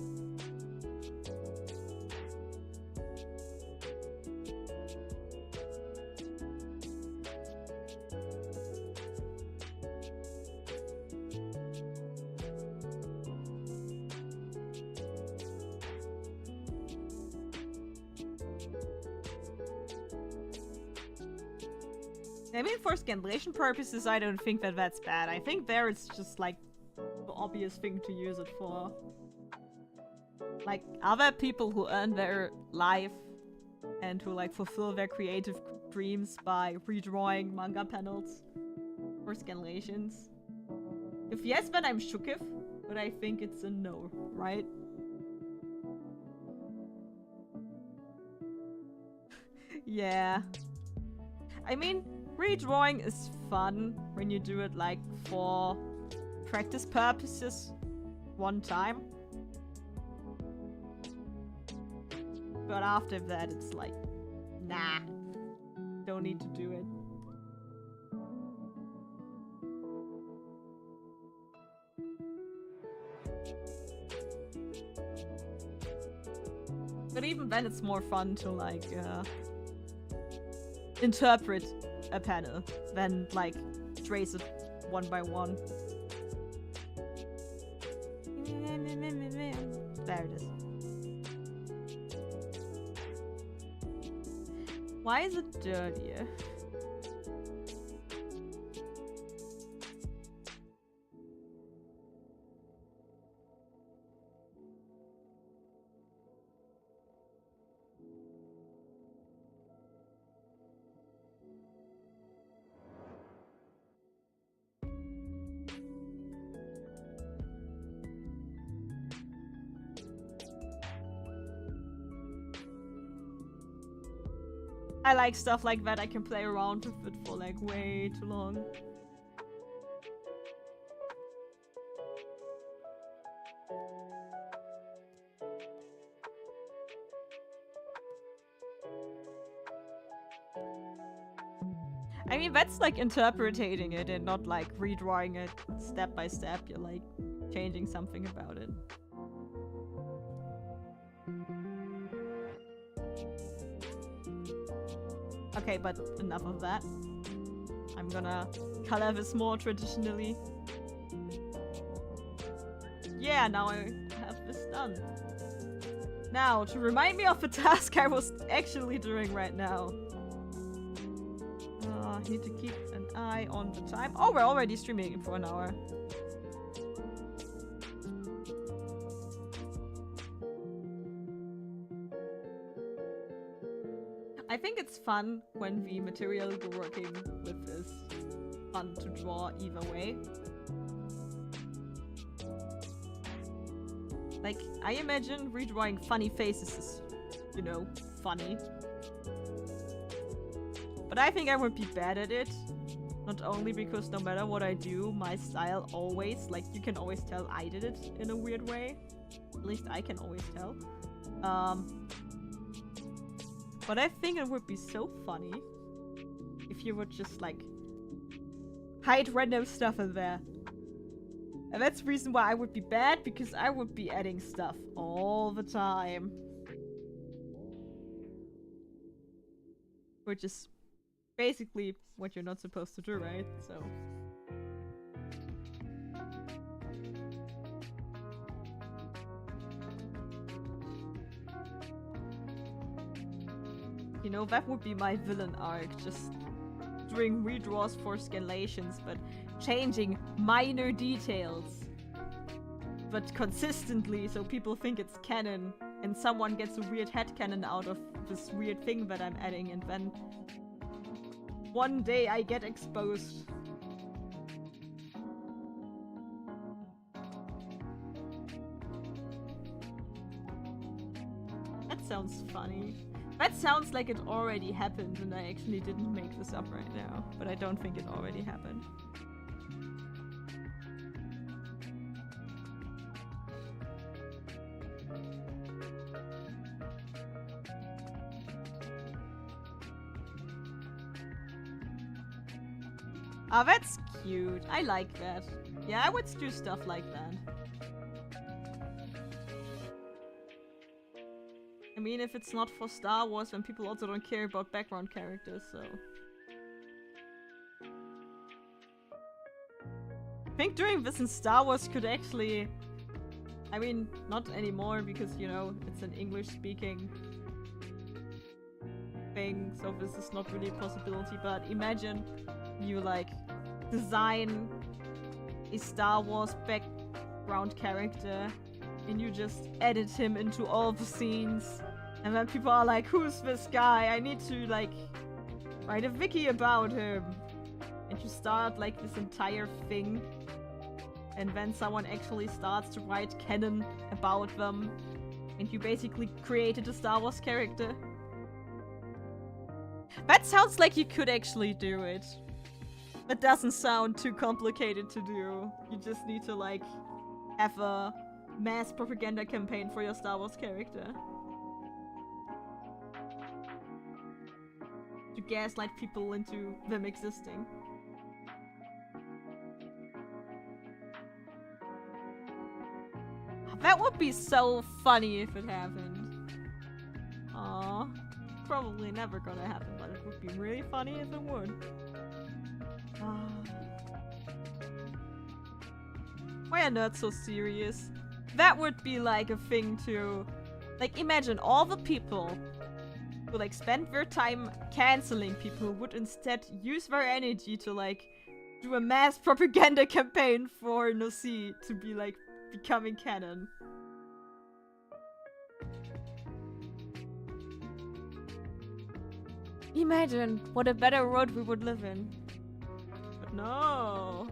I mean, for scanlation purposes, I don't think that that's bad. I think there it's just like the obvious thing to use it for. Like, other people who earn their life and who like fulfill their creative dreams by redrawing manga panels for scanlations. If yes, then I'm shooketh, but I think it's a no, right? Yeah. I mean, redrawing is fun when you do it like for practice purposes one time. But after that it's like, nah, don't need to do it. But even then it's more fun to like interpret a panel than like trace it one by one. There it is. Why is it dirtier? I like stuff like that. I can play around with it for like way too long. I mean, that's like interpreting it and not like redrawing it step by step. You're like changing something about it. Okay, but enough of that. I'm gonna color this more traditionally. Yeah, now I have this done. Now, to remind me of the task I was actually doing right now. I need to keep an eye on the time. Oh, we're already streaming for an hour. I think it's fun when the material you're working with is fun to draw either way. Like, I imagine redrawing funny faces is, you know, funny. But I think I would be bad at it. Not only because no matter what I do, my style always, like, you can always tell I did it in a weird way. At least I can always tell. But I think it would be so funny if you would just, like, hide random stuff in there. And that's the reason why I would be bad, because I would be adding stuff all the time. Which is basically what you're not supposed to do, right? So... You know, that would be my villain arc, just doing redraws for scanlations, but changing minor details. But consistently, so people think it's canon, and someone gets a weird headcanon out of this weird thing that I'm adding, and then one day I get exposed. That sounds funny. That sounds like it already happened and I actually didn't make this up right now. But I don't think it already happened. Oh, that's cute. I like that. Yeah, I would do stuff like that. I mean, if it's not for Star Wars, then people also don't care about background characters, so... I think doing this in Star Wars could actually... I mean, not anymore, because, you know, it's an English-speaking thing, so this is not really a possibility, but imagine you, like, design a Star Wars background character and you just edit him into all the scenes and then people are like, who's this guy? I need to, like, write a wiki about him. And you start, like, this entire thing and then someone actually starts to write canon about them and you basically created a Star Wars character. That sounds like you could actually do it. It doesn't sound too complicated to do. You just need to, like, have a mass propaganda campaign for your Star Wars character. To gaslight people into them existing. That would be so funny if it happened. Aww. Probably never gonna happen, but it would be really funny if it would. Why are nerds so serious? That would be like a thing to... Like, imagine all the people who, like, spend their time canceling people would instead use their energy to, like, do a mass propaganda campaign for Nosy to be, like, becoming canon. Imagine what a better world we would live in. But no.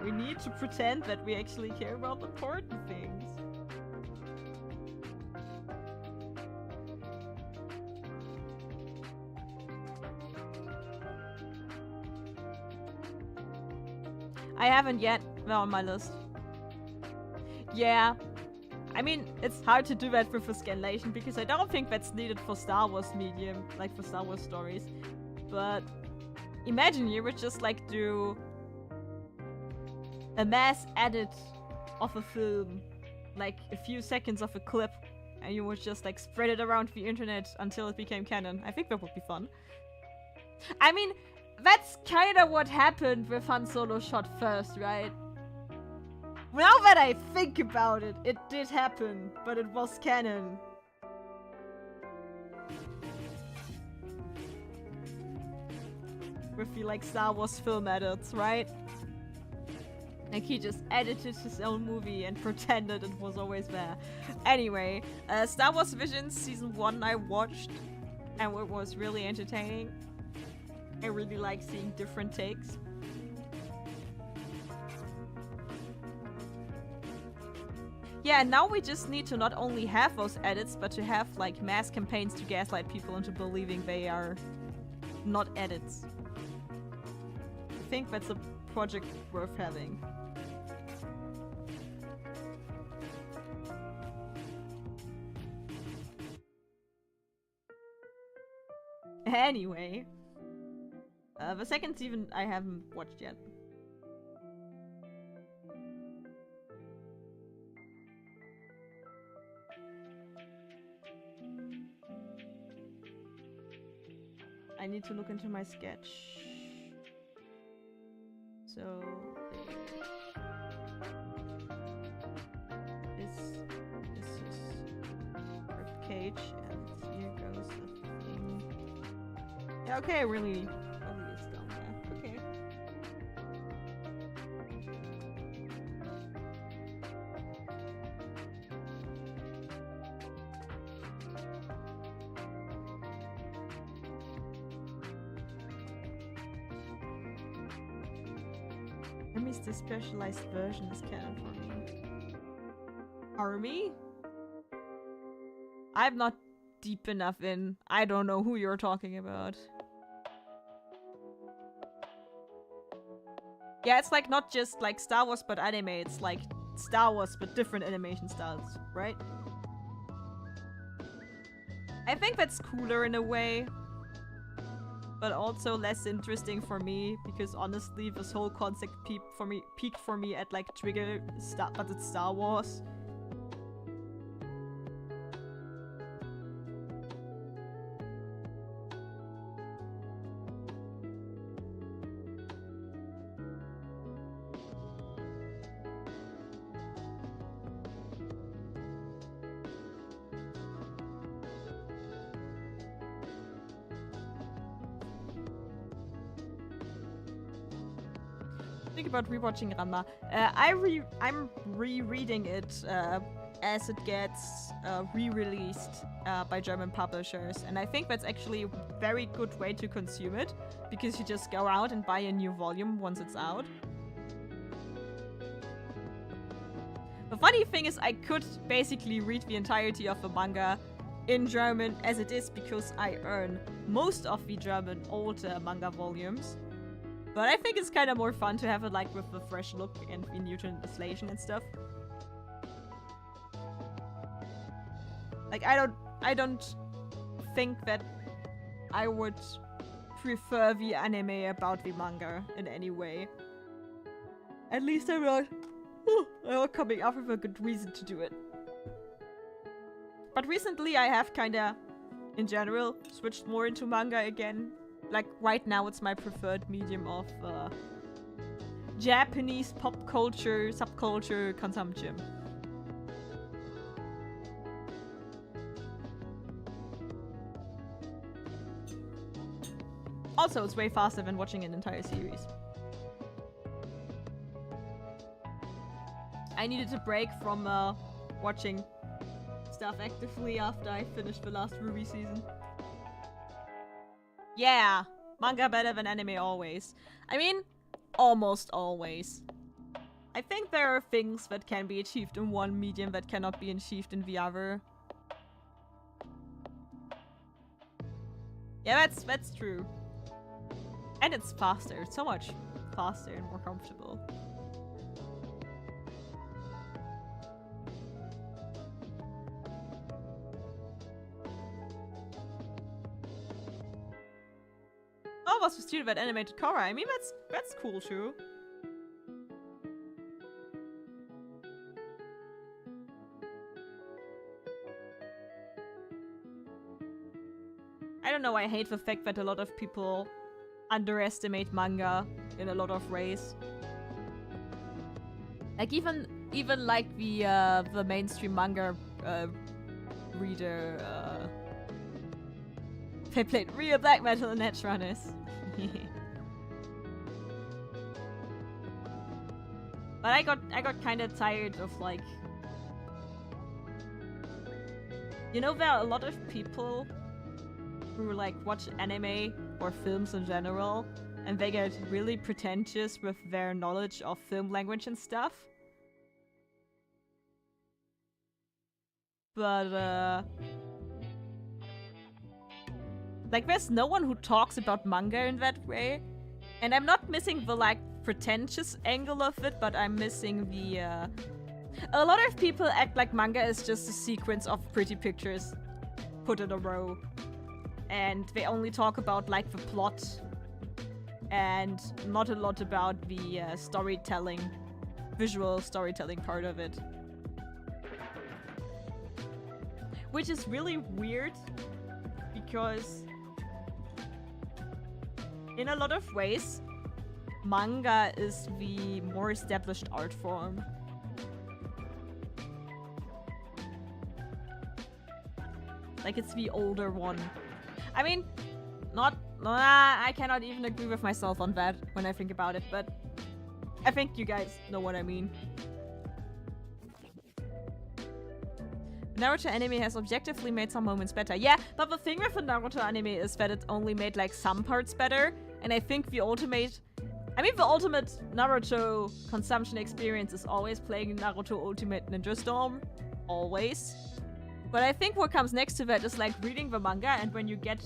We need to pretend that we actually care about important things. I haven't yet. They're on my list. Yeah. I mean, it's hard to do that with a scanlation because I don't think that's needed for Star Wars medium, like for Star Wars stories. But imagine you would just, like, do a mass edit of a film, like a few seconds of a clip, and you would just, like, spread it around the internet until it became canon. I think that would be fun. I mean, that's kind of what happened with Han Solo shot first, right? Now that I think about it, it did happen, but it was canon. With the, like, Star Wars film edits, right? Like, he just edited his own movie and pretended it was always there. Anyway, Star Wars Visions Season 1 I watched, and it was really entertaining. I really like seeing different takes. Yeah, and now we just need to not only have those edits, but to have, like, mass campaigns to gaslight people into believing they are not edits. I think that's a project worth having. Anyway, the second season I haven't watched yet. I need to look into my sketch. So this is Rip Cage, and here goes the thing. Yeah, okay, really is down there. Okay. Army's the specialized version is canon for me. Army? I'm not deep enough in. I don't know who you're talking about. Yeah, it's like not just like Star Wars but anime, it's like Star Wars but different animation styles, right? I think that's cooler in a way, but also less interesting for me because honestly this whole concept peaked for me at like Trigger but it's Star Wars. Think about rewatching Ranma. I'm rereading it as it gets re-released by German publishers, and I think that's actually a very good way to consume it because you just go out and buy a new volume once it's out. The funny thing is I could basically read the entirety of the manga in German as it is because I earn most of the German old manga volumes. But I think it's kind of more fun to have it like with the fresh look and the new translation and stuff. Like I don't think that I would prefer the anime about the manga in any way. At least I'm not coming up with a good reason to do it. But recently I have kinda, in general, switched more into manga again. Like, right now it's my preferred medium of Japanese pop culture, subculture consumption. Also, it's way faster than watching an entire series. I needed a break from watching stuff actively after I finished the last Ruby season. Yeah, manga better than anime always. I mean, almost always. I think there are things that can be achieved in one medium that cannot be achieved in the other. Yeah, that's true. And it's faster. It's so much faster and more comfortable. Oh, was the student that animated Korra? I mean, that's cool too. I don't know, I hate the fact that a lot of people underestimate manga in a lot of ways. Like even like the mainstream manga reader they played real black metal in Edgerunners. But I got kind of tired of like, you know, there are a lot of people who like watch anime or films in general and they get really pretentious with their knowledge of film language and stuff. But like, there's no one who talks about manga in that way. And I'm not missing the, like, pretentious angle of it, but I'm missing the, A lot of people act like manga is just a sequence of pretty pictures put in a row. And they only talk about, like, the plot. And not a lot about the, storytelling, visual storytelling part of it. Which is really weird, because in a lot of ways, manga is the more established art form. Like, it's the older one. I mean, I cannot even agree with myself on that when I think about it, but I think you guys know what I mean. Naruto anime has objectively made some moments better. Yeah, but the thing with the Naruto anime is that it only made like some parts better, and I think the ultimate I mean, the ultimate Naruto consumption experience is always playing Naruto Ultimate Ninja Storm. Always. But I think what comes next to that is like reading the manga, and when you get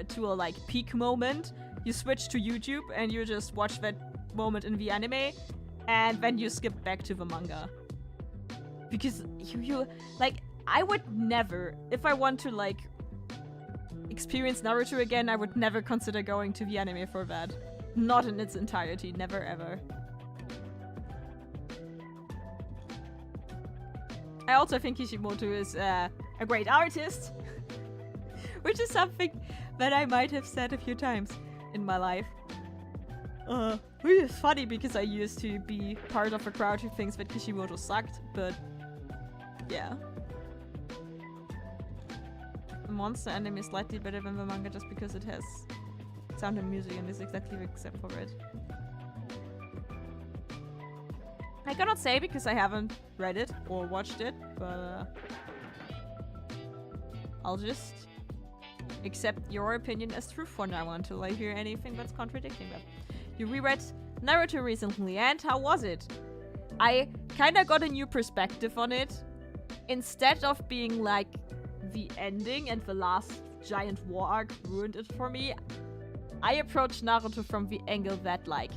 to a like peak moment, you switch to YouTube and you just watch that moment in the anime, and then you skip back to the manga. Because you like, I would never, if I want to like experience Naruto again, I would never consider going to the anime for that. Not in its entirety, never ever. I also think Kishimoto is a great artist, which is something that I might have said a few times in my life. Which is funny because I used to be part of a crowd who thinks that Kishimoto sucked, but yeah. The monster anime is slightly better than the manga just because it has sound and music and is exactly except for it. I cannot say because I haven't read it or watched it, but I'll just accept your opinion as true for now until I hear anything that's contradicting that. You reread Naruto recently, and how was it? I kinda got a new perspective on it. Instead of being like the ending and the last giant war arc ruined it for me, I approached Naruto from the angle that like,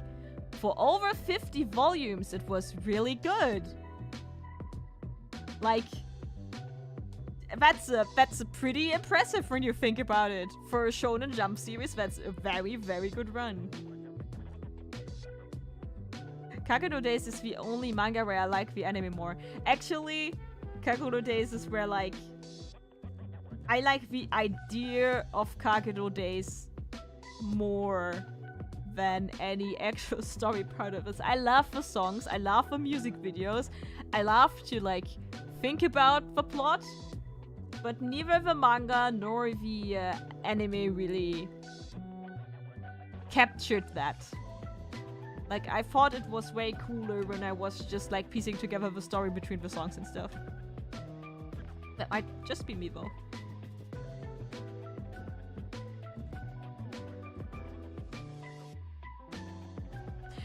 for over 50 volumes, it was really good. Like, that's pretty impressive when you think about it. For a Shonen Jump series, that's a very, very good run. Kakuno Days is the only manga where I like the anime more. Actually, Kakuno Days is where like, I like the idea of Kakuno Days more than any actual story part of this. I love the songs, I love the music videos, I love to like think about the plot, but neither the manga nor the anime really captured that. Like, I thought it was way cooler when I was just like piecing together the story between the songs and stuff. That might just be me though.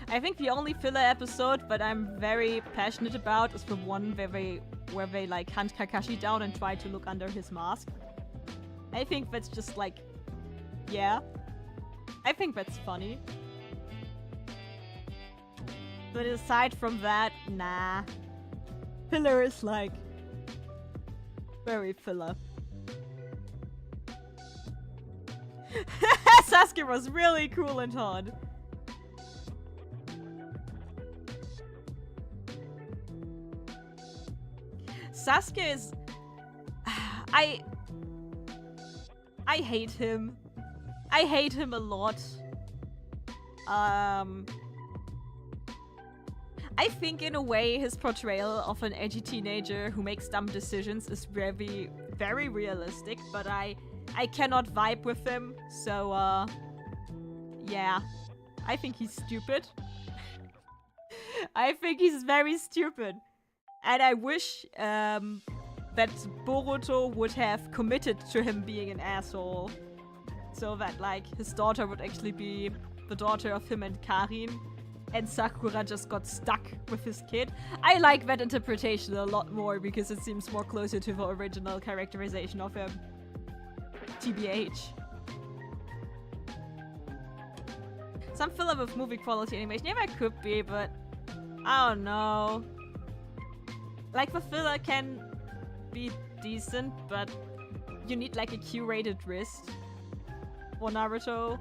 I think the only filler episode that I'm very passionate about is the one where they like hunt Kakashi down and try to look under his mask. I think that's just like, yeah. I think that's funny. But aside from that, nah. Filler is like very filler. Sasuke was really cool and hot. Sasuke is... I hate him. I hate him a lot. I think in a way his portrayal of an edgy teenager who makes dumb decisions is very, very realistic, but I cannot vibe with him, so yeah. I think he's stupid. I think he's very stupid. And I wish that Boruto would have committed to him being an asshole. So that, like, his daughter would actually be the daughter of him and Karin. And Sakura just got stuck with his kid. I like that interpretation a lot more because it seems more closer to the original characterization of him. TBH. Some filler with movie quality animation. Yeah, that could be, but I don't know. Like, the filler can be decent, but you need like a curated wrist for Naruto,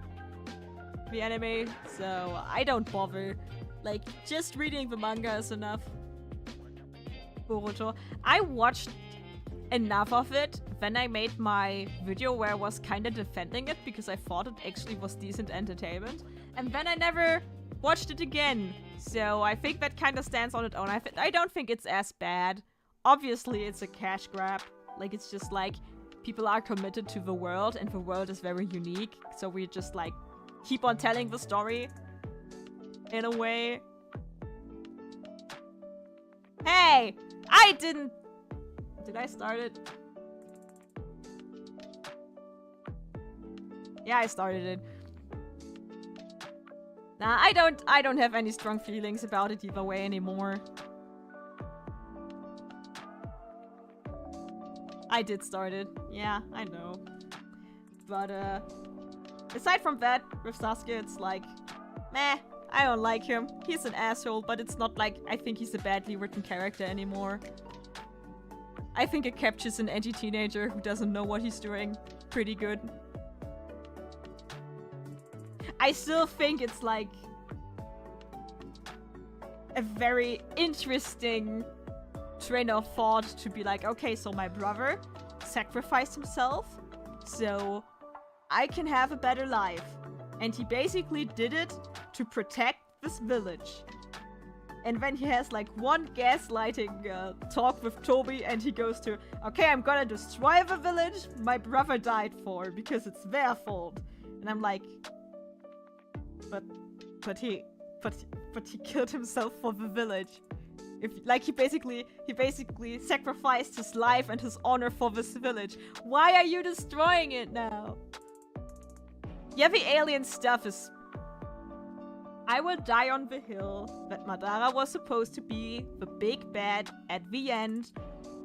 the anime, so I don't bother. Like, just reading the manga is enough. Boruto. I watched enough of it, then I made my video where I was kinda defending it because I thought it actually was decent entertainment, and then I never watched it again. So I think that kind of stands on its own. I don't think it's as bad. Obviously, it's a cash grab. Like, it's just like, people are committed to the world, and the world is very unique. So we just, like, keep on telling the story. In a way. Hey! I didn't... Did I start it? Yeah, I started it. Nah, I don't have any strong feelings about it either way anymore. I did start it. Yeah, I know. But, aside from that, with Sasuke, it's like, meh, I don't like him. He's an asshole, but it's not like I think he's a badly written character anymore. I think it captures an edgy teenager who doesn't know what he's doing pretty good. I still think it's like a very interesting train of thought to be like, okay, so my brother sacrificed himself so I can have a better life. And he basically did it to protect this village. And then he has like one gaslighting talk with Toby and he goes to, okay, I'm gonna destroy the village my brother died for because it's their fault. And I'm like, but he killed himself for the village. If like he basically sacrificed his life and his honor for this village. Why are you destroying it now? Yeah, the alien stuff is... I will die on the hill that Madara was supposed to be the big bad at the end.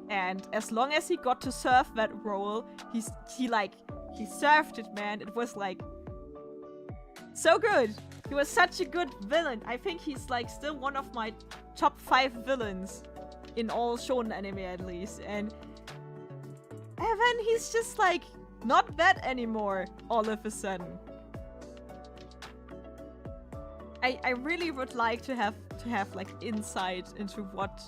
And as long as he got to serve that role, he served it, man. It was like so good. He was such a good villain. I think he's like still one of my top 5 villains in all shonen anime at least. And then he's just like not that anymore all of a sudden. I really would like to have like insight into what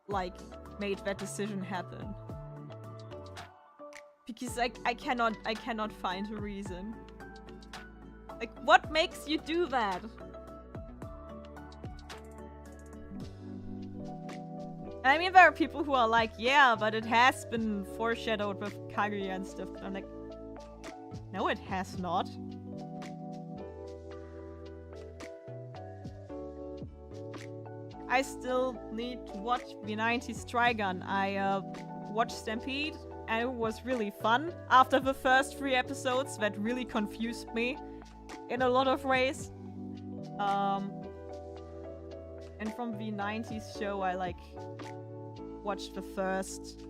like made that decision happen. Because I cannot find a reason. Like, what makes you do that? I mean, there are people who are like, yeah, but it has been foreshadowed with Kaguya and stuff. I'm like, no, it has not. I still need to watch the 90s Trigun. I watched Stampede and it was really fun. After the first 3 episodes that really confused me in a lot of ways. And from the 90s show I like watched the first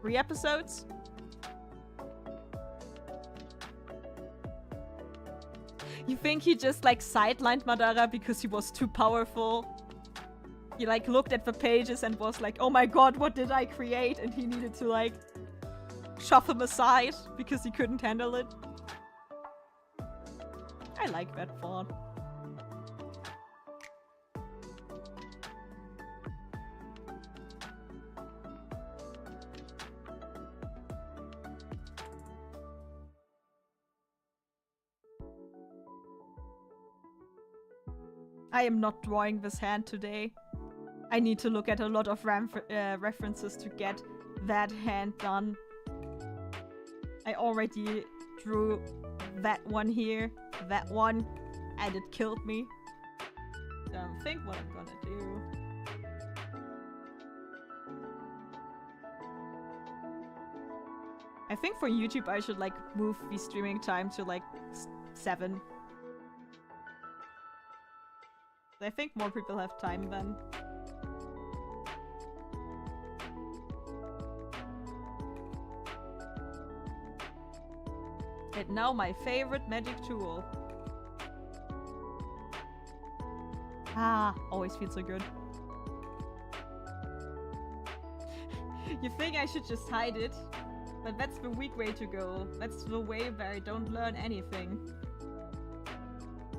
3 episodes. You think he just like sidelined Madara because he was too powerful? He like looked at the pages and was like, oh my god, what did I create? And he needed to like shove him aside because he couldn't handle it. I like that thought. I am not drawing this hand today. I need to look at a lot of references to get that hand done. I already drew that one here, that one, and it killed me. Don't think what I'm gonna do. I think for YouTube I should like move the streaming time to like 7. I think more people have time then. And now my favorite magic tool. Ah, always feels so good. You think I should just hide it? But that's the weak way to go. That's the way where I don't learn anything.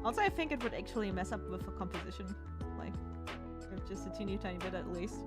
Also, I think it would actually mess up with the composition. Like, just a teeny tiny bit at least.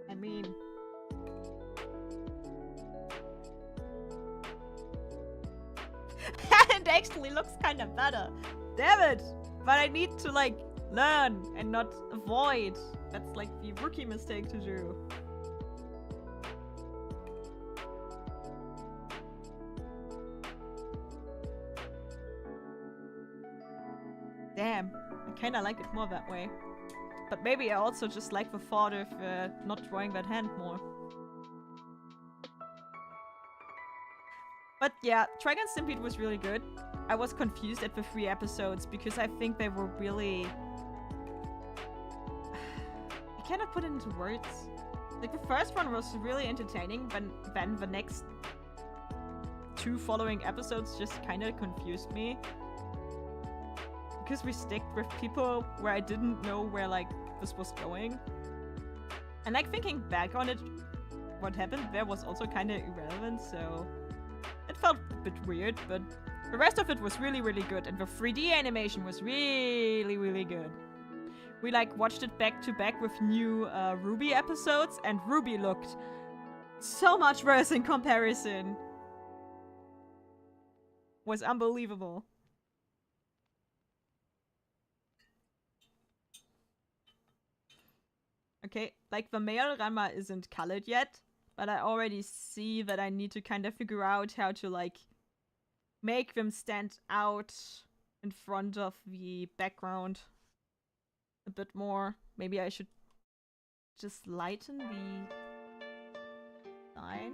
I mean... actually looks kind of better. Damn it! But I need to, like, learn and not avoid. That's, like, the rookie mistake to do. Damn, I kinda like it more that way. But maybe I also just like the thought of not drawing that hand more. But yeah, Dragon Stampede was really good. I was confused at the 3 episodes because I think they were really... I cannot put it into words. Like, the first one was really entertaining, but then the next 2 following episodes just kind of confused me. Because we stick with people where I didn't know where, like, this was going. And, like, thinking back on it, what happened there was also kind of irrelevant, so... It felt a bit weird, but the rest of it was really, really good. And the 3D animation was really, really good. We, like, watched it back to back with new Ruby episodes, and Ruby looked so much worse in comparison. Was unbelievable. Okay, like, the male Ranma isn't colored yet, but I already see that I need to kind of figure out how to, like, make them stand out in front of the background a bit more. Maybe I should just lighten the line.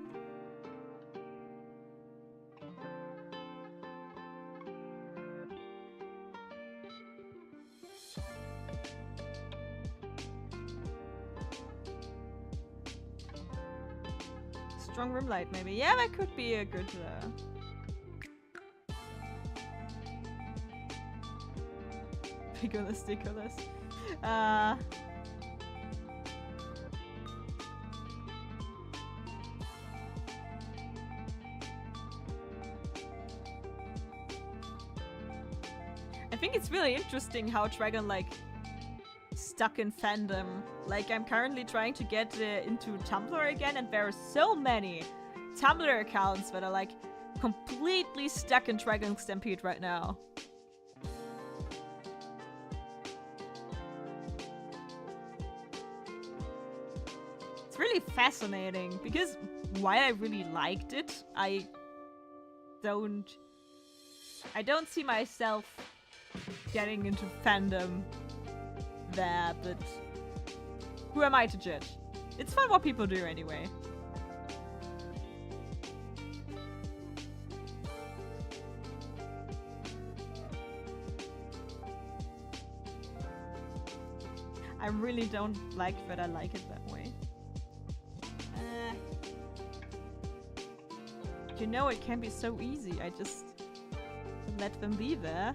Strong room light, maybe. Yeah, that could be a good... Pickles, Dickolas. I think it's really interesting how Dragon, like, stuck in fandom. Like, I'm currently trying to get into Tumblr again, and there are so many Tumblr accounts that are, like, completely stuck in Dragon Stampede right now. It's really fascinating, because while I really liked it, I don't see myself getting into fandom there, but who am I to judge? It's fun what people do anyway. I really don't like that I like it that way. You know, it can be so easy. I just let them be there.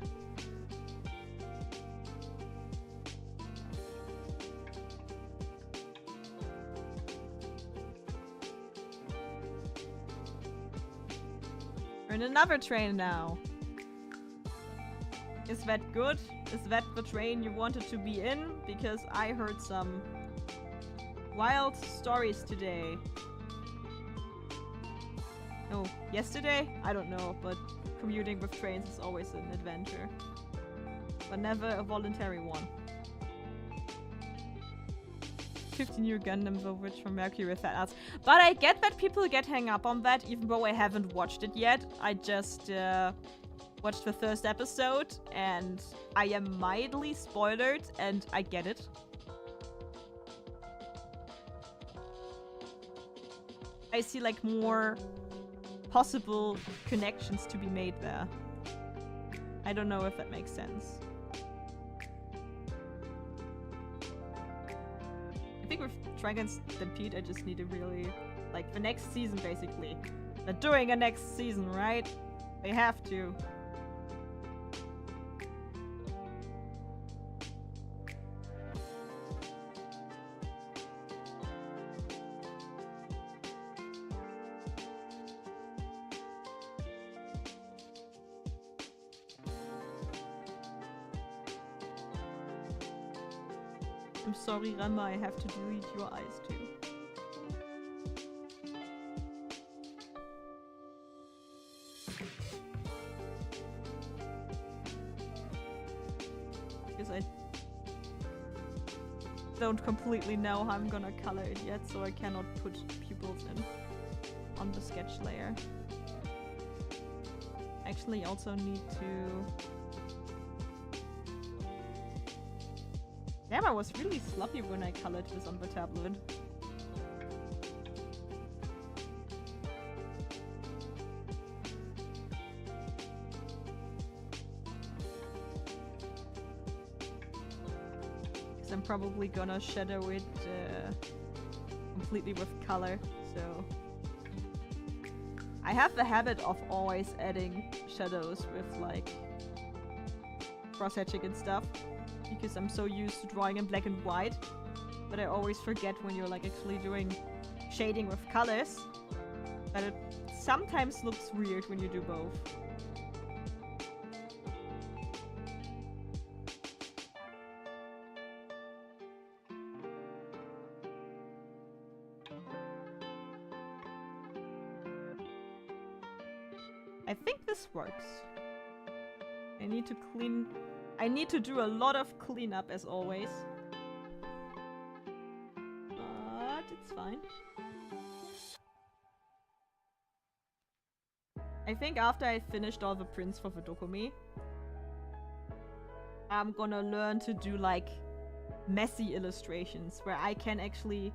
We're in another train now. Is that good? Is that the train you wanted to be in? Because I heard some wild stories today. Oh, yesterday? I don't know, but commuting with trains is always an adventure. But never a voluntary one. 50 new Gundams, of which from Mercury with fat ads. But I get that people get hung up on that, even though I haven't watched it yet. I just watched the first episode, and I am mildly spoiled, and I get it. I see, like, more possible connections to be made there. I don't know if that makes sense. I think with Dragon Stampede, I just need to really, like, the next season, basically. They're doing a next season, right? They have to. I'm sorry, Ranma, I have to delete your eyes too. because I don't completely know how I'm gonna color it yet, so I cannot put pupils in on the sketch layer. Actually, also need to... Damn, I was really sloppy when I colored this on the tablet. Because I'm probably gonna shadow it completely with color, so... I have the habit of always adding shadows with, like, cross-hatching and stuff, because I'm so used to drawing in black and white, but I always forget when you're, like, actually doing shading with colors, that it sometimes looks weird when you do both. I think this works. I need to clean... I need to do a lot of cleanup as always. But it's fine. I think after I finished all the prints for the Dokumi, I'm gonna learn to do like messy illustrations where I can actually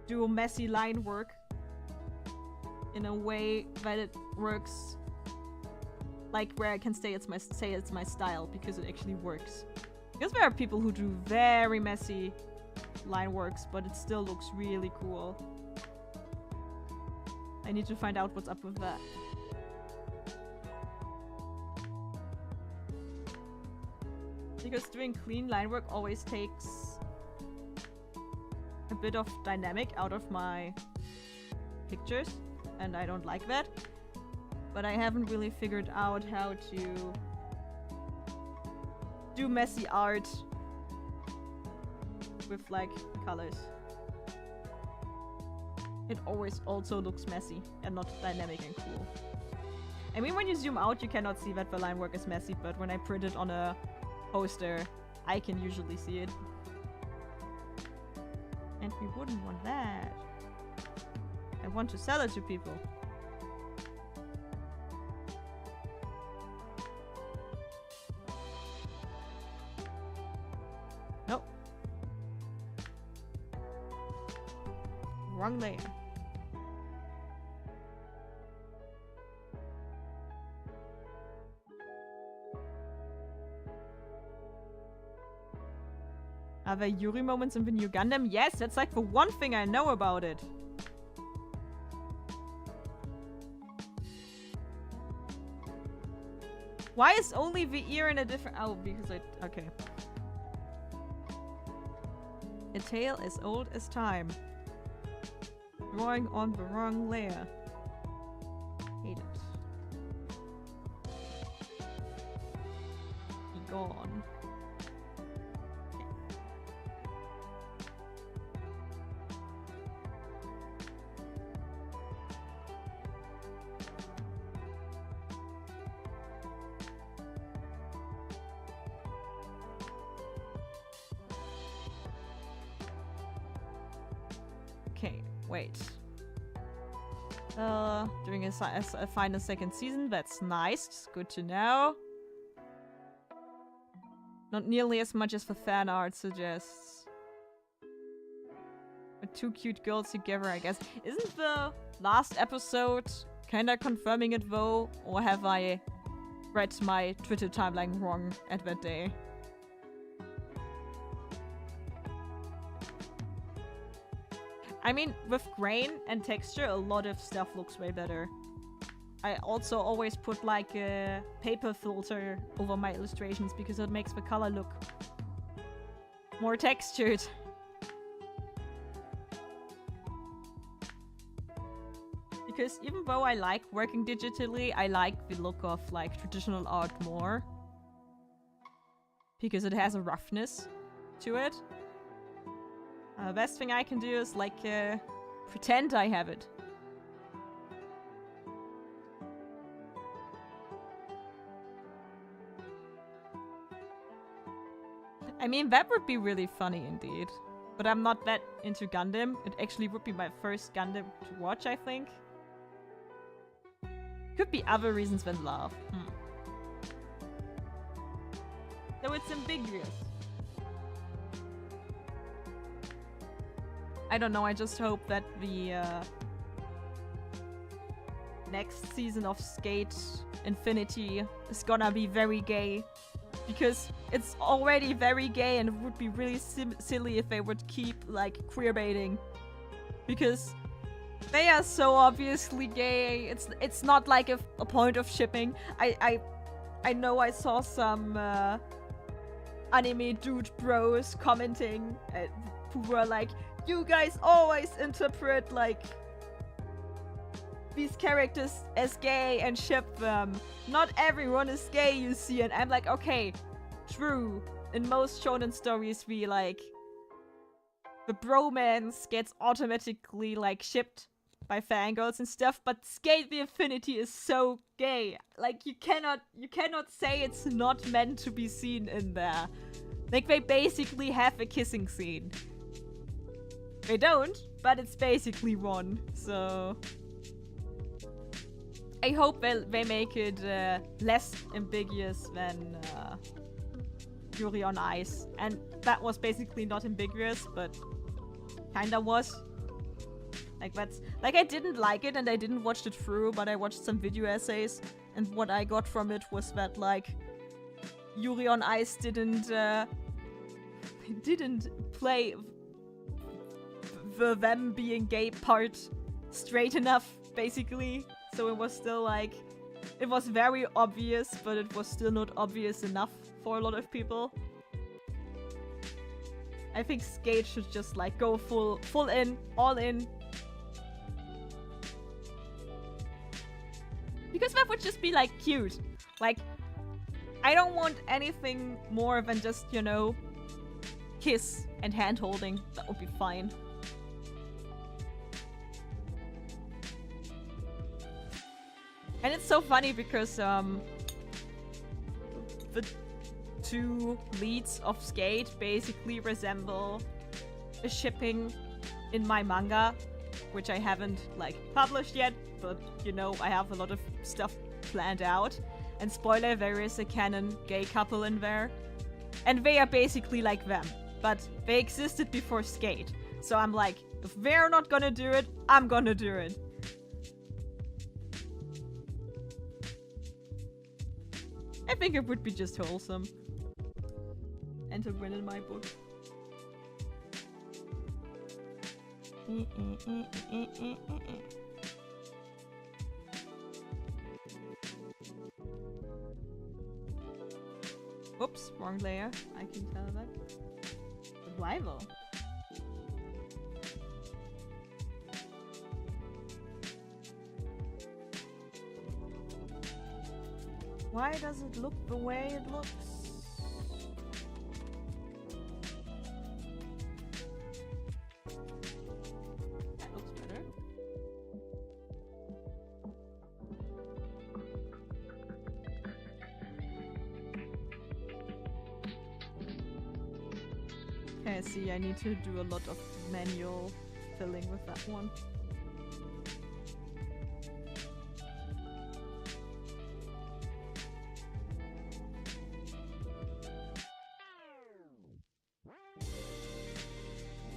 do messy line work in a way that it works, like where I can say it's my style because it actually works. Because there are people who do very messy line works, but it still looks really cool. I need to find out what's up with that. Because doing clean line work always takes a bit of dynamic out of my pictures, and I don't like that. But I haven't really figured out how to do messy art with, like, colors. It always also looks messy and not dynamic and cool. I mean, when you zoom out, you cannot see that the line work is messy, but when I print it on a poster, I can usually see it. And we wouldn't want that. I want to sell it to people. Nope. Wrong layer. Are there Yuri moments in the new Gundam? Yes, that's like the one thing I know about it. Why is only the ear in a different... Oh, because I... Okay. A tale as old as time. Drawing on the wrong layer. Hate it. Be gone. Okay, wait. Doing a final second season, that's nice. Good to know. Not nearly as much as the fan art suggests. But two cute girls together, I guess. Isn't the last episode kinda confirming it though? Or have I read my Twitter timeline wrong at that day? I mean, with grain and texture, a lot of stuff looks way better. I also always put like a paper filter over my illustrations because it makes the color look more textured. Because even though I like working digitally, I like the look of like traditional art more. Because it has a roughness to it. The best thing I can do is like pretend I have it. I mean, that would be really funny indeed. But I'm not that into Gundam. It actually would be my first Gundam to watch, I think. Could be other reasons than love. So it's ambiguous. I don't know, I just hope that the next season of Skate Infinity is gonna be very gay. Because it's already very gay and it would be really silly if they would keep, like, queerbaiting. Because they are so obviously gay. It's not like a point of shipping. I know I saw some anime dude bros commenting who were like, you guys always interpret, like, these characters as gay and ship them. Not everyone is gay, you see. And I'm like, okay, true. In most shonen stories, we, like, the bromance gets automatically, like, shipped by fangirls and stuff, but Skate the Infinity is so gay. Like, you cannot say it's not meant to be seen in there. Like, they basically have a kissing scene. They don't, but it's basically one, so... I hope they make it less ambiguous than Yuri on Ice. And that was basically not ambiguous, but kinda was. Like, that's... Like, I didn't like it and I didn't watch it through, but I watched some video essays, and what I got from it was that, like, Yuri on Ice didn't play the them being gay part straight enough, basically. So it was still, like, it was very obvious, but it was still not obvious enough for a lot of people. I think Skate should just, like, go full in, all in. Because that would just be, like, cute. Like, I don't want anything more than just, you know, kiss and hand holding. That would be fine. And it's so funny because the two leads of Skate basically resemble a shipping in my manga, which I haven't, like, published yet, but, you know, I have a lot of stuff planned out. And spoiler, there is a canon gay couple in there. And they are basically like them, but they existed before Skate. So I'm like, if they're not gonna do it, I'm gonna do it. I think it would be just wholesome. And to win in my book. Oops, wrong layer. I can tell that. Survival. Why does it look the way it looks? That looks better. Okay, I see. I need to do a lot of manual filling with that one.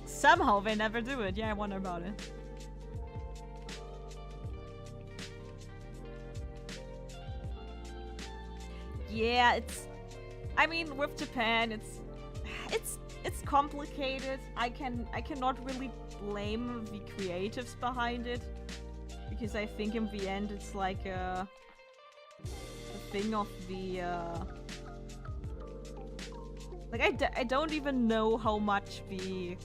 Somehow they never do it. Yeah, I wonder about it. Yeah, it's... I mean, with Japan, it's complicated. I cannot really blame the creatives behind it, because I think in the end it's like a thing of the like I don't even know how much the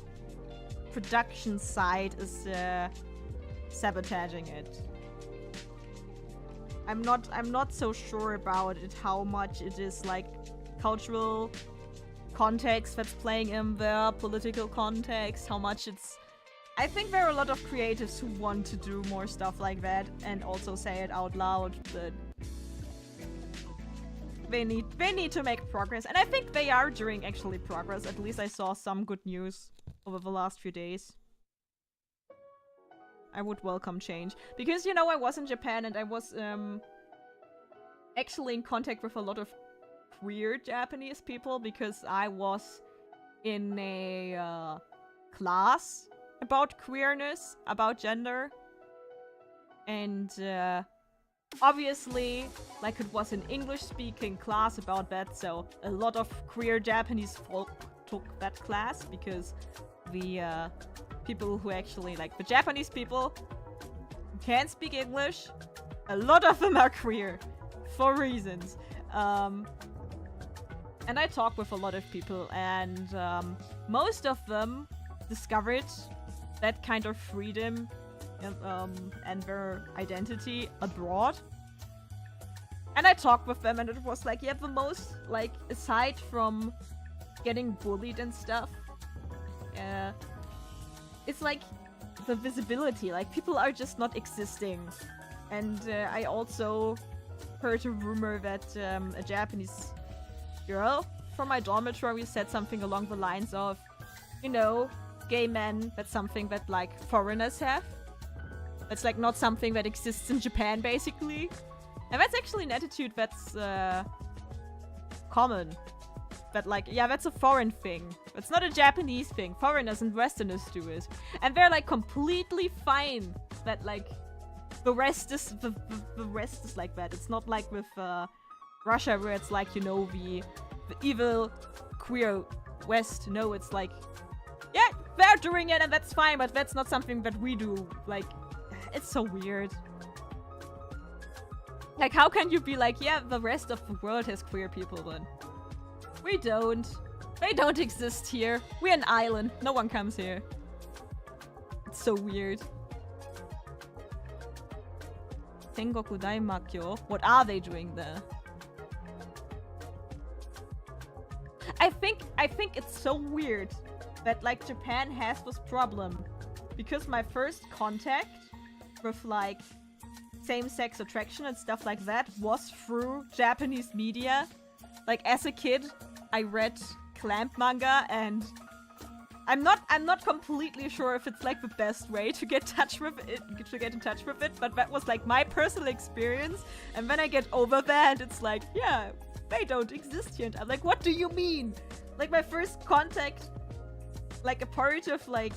production side is sabotaging it. I'm not so sure about it, how much it is like cultural context that's playing in there, political context, how much it's... I think there are a lot of creatives who want to do more stuff like that and also say it out loud, but they need to make progress, and I think they are doing actually progress. At least I saw some good news over the last few days. I would welcome change because, you know, I was in Japan and I was actually in contact with a lot of queer Japanese people because I was in a class about queerness, about gender, and obviously, like, it was an English-speaking class about that, so a lot of queer Japanese folk took that class because the people who actually, like, the Japanese people who can speak English, a lot of them are queer for reasons. And I talked with a lot of people, and most of them discovered that kind of freedom and their identity abroad. And I talked with them, and it was like, yeah, the most, like, aside from getting bullied and stuff, it's like the visibility, like, people are just not existing. And I also heard a rumor that a Japanese girl from my dormitory said something along the lines of, you know, gay men, that's something that, like, foreigners have. That's, like, not something that exists in Japan, basically. And that's actually an attitude that's common. That, like, yeah, that's a foreign thing. It's not a Japanese thing. Foreigners and Westerners do it. And they're, like, completely fine that, like, the rest is like that. It's not like with Russia, where it's like, you know, the evil queer West. No, it's like, yeah, they're doing it and that's fine, but that's not something that we do. Like, it's so weird. Like, how can you be like, yeah, the rest of the world has queer people then? We don't. They don't exist here. We're an island. No one comes here. It's so weird. Tengoku Daimakyo? What are they doing there? I think it's so weird that, like, Japan has this problem. Because my first contact with, like, same-sex attraction and stuff like that was through Japanese media. Like, as a kid, I read clamp manga, and I'm not completely sure if it's, like, the best way to get in touch with it, but that was, like, my personal experience. And when I get over that, it's like, yeah, they don't exist here. And I'm like, what do you mean? Like, my first contact, like, a part of, like,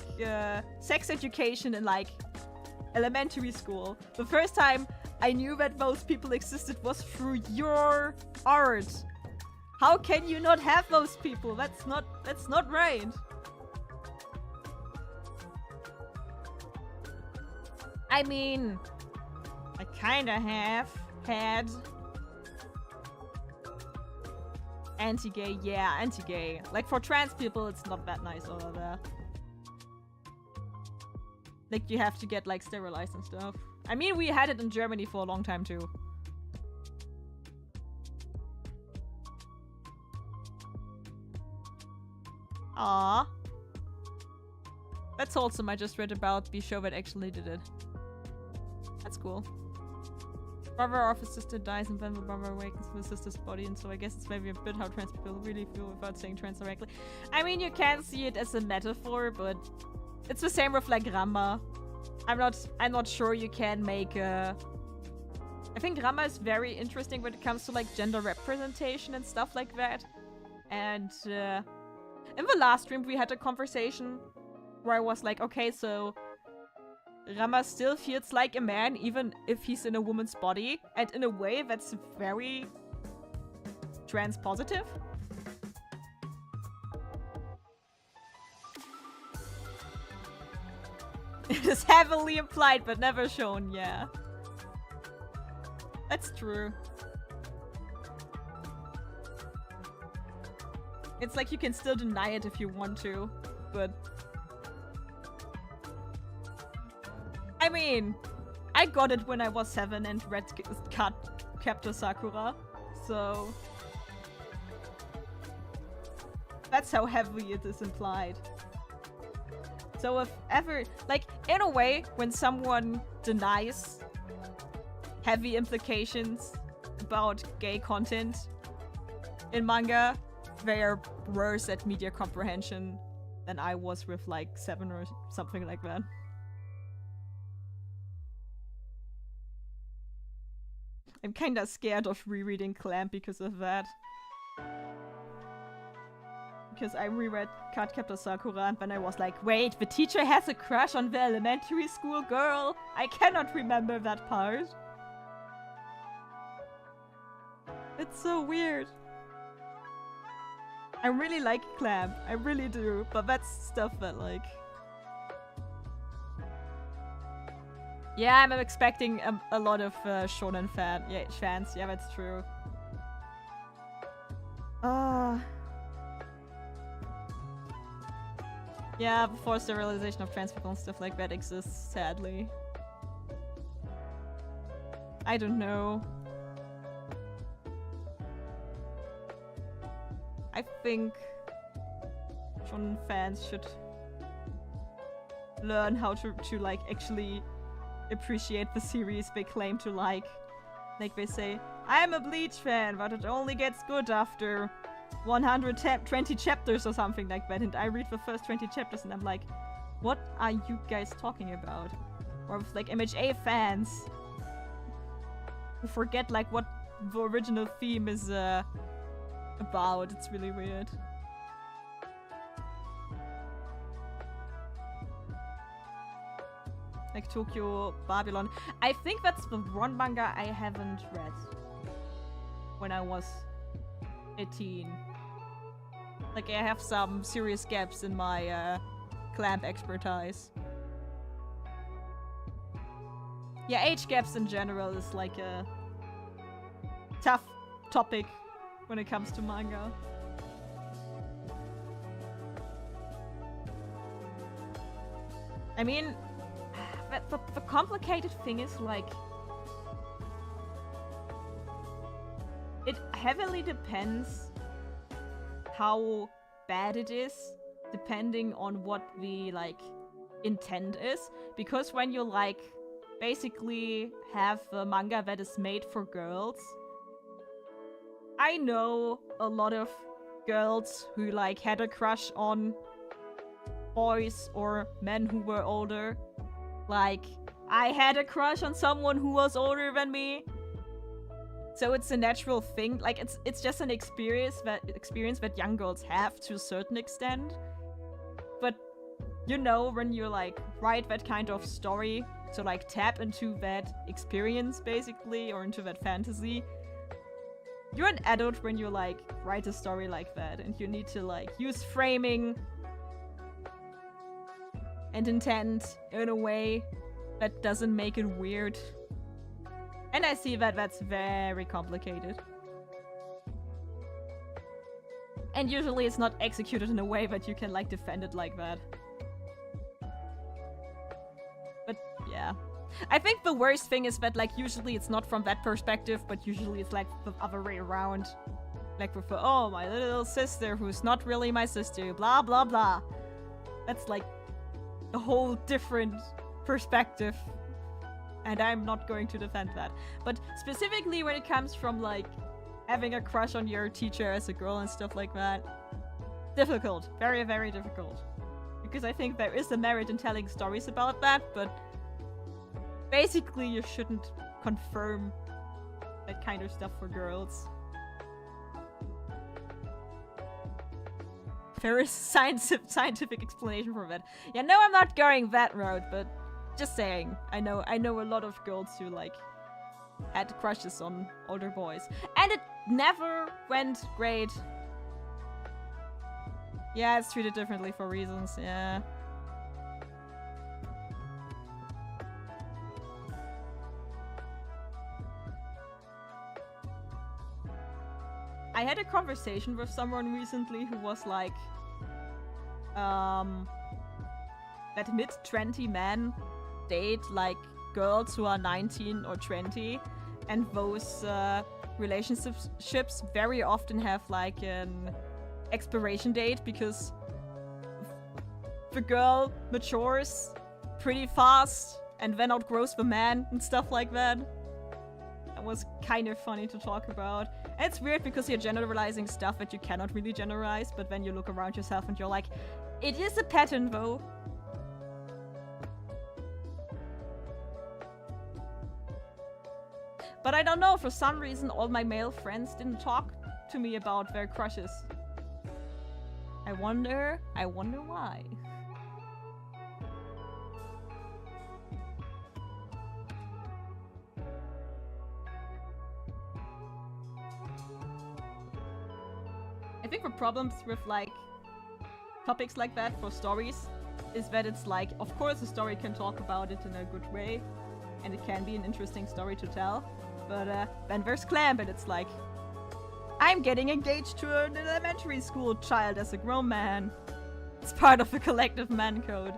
sex education in, like, elementary school. The first time I knew that those people existed was through your art. How can you not have those people? That's not right. I mean, I kinda have had anti-gay, yeah, anti-gay. Like, for trans people, it's not that nice over there. Like, you have to get, like, sterilized and stuff. I mean, we had it in Germany for a long time, too. Aww. That's wholesome. I just read about the show that actually did it. That's cool. Brother of his sister dies and then the brother awakens from his sister's body, and so I guess it's maybe a bit how trans people really feel without saying trans directly. I mean, you can see it as a metaphor, but it's the same with, like, Rama. I'm not sure you can make a... I think Rama is very interesting when it comes to, like, gender representation and stuff like that. And in the last stream we had a conversation where I was like, okay, so Rama still feels like a man even if he's in a woman's body, and in a way that's very trans positive. It is heavily implied but never shown, yeah. That's true. It's like you can still deny it if you want to, but... I mean, I got it when I was 7 and read Katta Sakura, so... That's how heavily it is implied. So if ever... Like, in a way, when someone denies heavy implications about gay content, in manga, they are worse at media comprehension than I was with like 7 or something like that. I'm kinda scared of rereading Clamp because of that. Because I reread Cardcaptor Sakura and then I was like, wait, the teacher has a crush on the elementary school girl? I cannot remember that part. It's so weird. I really like Clamp, I really do, but that's stuff that like... Yeah, I'm expecting a lot of shonen fans, yeah, that's true. Yeah, before sterilization of trans people and stuff like that exists, sadly. I don't know. I think shonen fans should learn how to like actually appreciate the series they claim to like. Like they say, I'm a Bleach fan, but it only gets good after 120 chapters or something like that, and I read the first 20 chapters and I'm like, what are you guys talking about? Or with like MHA fans who forget like what the original theme is about. It's really weird. Like Tokyo Babylon. I think that's the one manga I haven't read when I was 18. Like, I have some serious gaps in my Clamp expertise. Yeah, age gaps in general is like a tough topic when it comes to manga. I mean, the complicated thing is like, it heavily depends how bad it is, depending on what the like intent is. Because when you like basically have a manga that is made for girls, I know a lot of girls who like had a crush on boys or men who were older. Like, I had a crush on someone who was older than me. So it's a natural thing. Like, it's just an experience that young girls have to a certain extent. But you know, when you like write that kind of story to like tap into that experience basically, or into that fantasy, you're an adult when you like write a story like that, and you need to like use framing and intent in a way that doesn't make it weird. And I see that that's very complicated. And usually it's not executed in a way that you can like defend it like that. But yeah. I think the worst thing is that like usually it's not from that perspective, but usually it's like the other way around. Like with the, oh, my little sister who's not really my sister, blah blah blah. That's like a whole different perspective, and I'm not going to defend that. But specifically when it comes from like having a crush on your teacher as a girl and stuff like that, difficult, very very difficult, because I think there is a merit in telling stories about that, but basically you shouldn't confirm that kind of stuff for girls. There is scientific explanation for that. Yeah, no, I'm not going that route, but just saying. I know a lot of girls who like had crushes on older boys, and it never went great. Yeah, it's treated differently for reasons. Yeah. I had a conversation with someone recently who was like, that mid-20 men date like girls who are 19 or 20, and those relationships very often have like an expiration date because the girl matures pretty fast and then outgrows the man and stuff like that. was kind of funny to talk about. And it's weird because you're generalizing stuff that you cannot really generalize, but then you look around yourself and you're like, it is a pattern though. But I don't know, for some reason all my male friends didn't talk to me about their crushes. I wonder why. I think the problems with like topics like that for stories is that it's like, of course a story can talk about it in a good way and it can be an interesting story to tell, but then there's clamp and it's like, I'm getting engaged to an elementary school child as a grown man. It's part of the collective man code.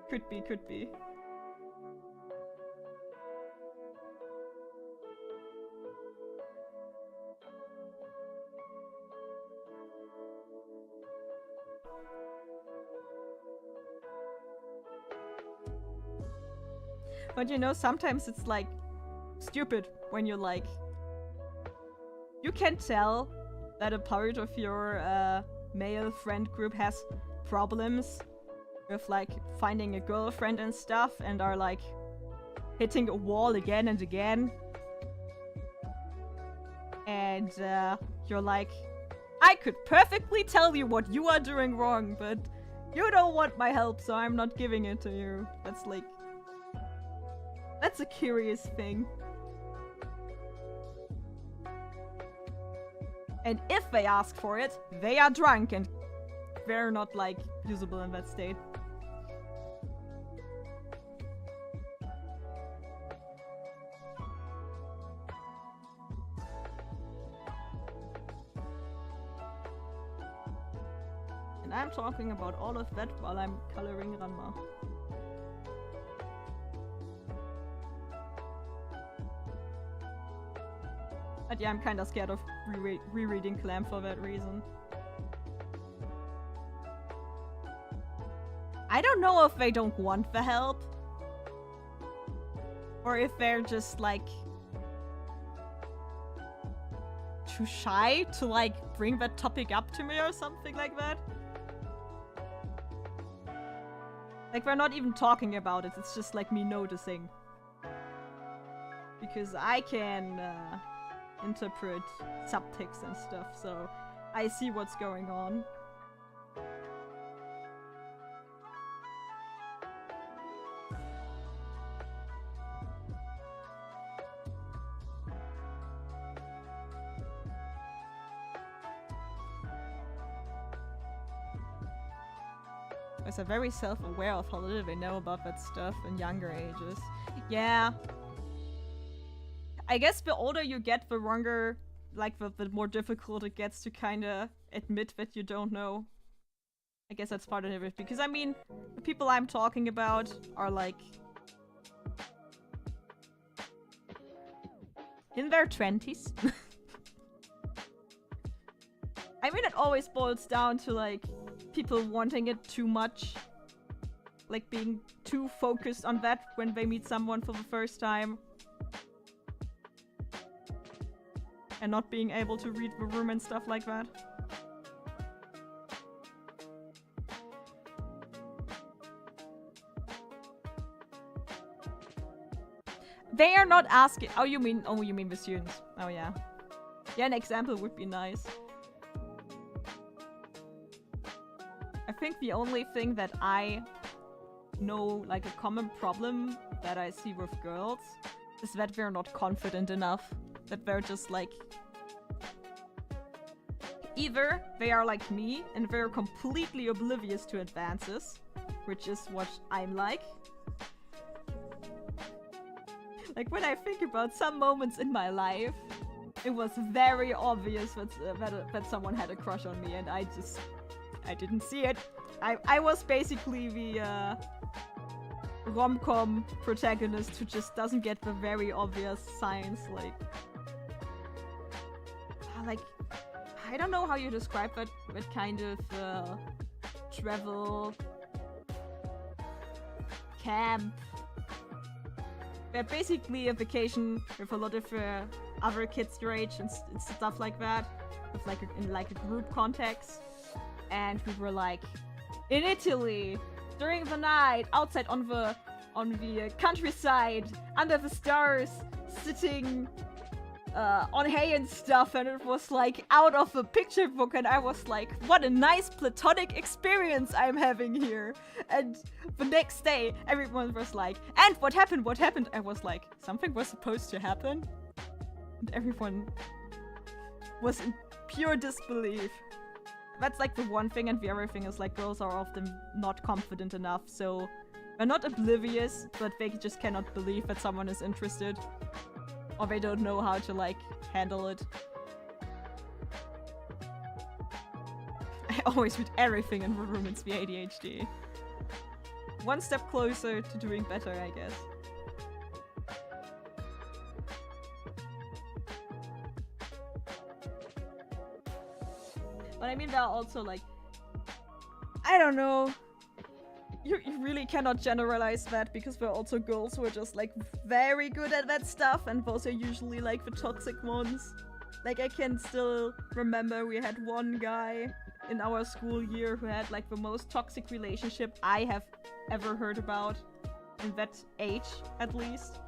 Could be, could be. But you know, sometimes it's like stupid when you're like, you can tell that a part of your male friend group has problems with like finding a girlfriend and stuff and are like hitting a wall again and again. And you're like, I could perfectly tell you what you are doing wrong, but you don't want my help, so I'm not giving it to you. That's like, that's a curious thing. And if they ask for it, they are drunk and they're not, like, usable in that state. And I'm talking about all of that while I'm coloring Ranma. But yeah, I'm kinda scared of rereading Clam for that reason. I don't know if they don't want the help. Or if they're just, like, too shy to, like, bring that topic up to me or something like that. Like, we're not even talking about it, it's just, like, me noticing. Because I can, interpret subtext and stuff, so I see what's going on. They're very self-aware of how little they know about that stuff in younger ages. Yeah. I guess the older you get, the longer, like, the more difficult it gets to kinda admit that you don't know. I guess that's part of it, because I mean, the people I'm talking about are, like, in their 20s. I mean, it always boils down to, like, people wanting it too much. Like, being too focused on that when they meet someone for the first time. And not being able to read the room and stuff like that. They are not asking— oh, you mean the students. Oh, yeah. Yeah, an example would be nice. I think the only thing that I know, like a common problem that I see with girls, is that they're not confident enough. That they're just like, either they are like me and they're completely oblivious to advances, which is what I'm like. Like, when I think about some moments in my life, it was very obvious that someone had a crush on me, and I didn't see it. I was basically the rom-com protagonist who just doesn't get the very obvious signs, like, I don't know how you describe that kind of travel camp we're basically a vacation with a lot of other kids your age and stuff like that, with like in like a group context. And we were like in Italy during the night, outside on the countryside, under the stars, sitting on hay and stuff, and it was like out of a picture book, and I was like, what a nice platonic experience I'm having here. And the next day everyone was like, and what happened? I was like, something was supposed to happen, and everyone was in pure disbelief. That's like the one thing, and the other thing is like girls are often not confident enough, so they're not oblivious, but they just cannot believe that someone is interested. Or they don't know how to, like, handle it. I always read everything in the room, it's the ADHD. One step closer to doing better, I guess. But I mean, there are also, like, I don't know. You really cannot generalize that, because there are also girls who are just like very good at that stuff, and those are usually like the toxic ones. Like, I can still remember we had one guy in our school year who had like the most toxic relationship I have ever heard about, in that age at least.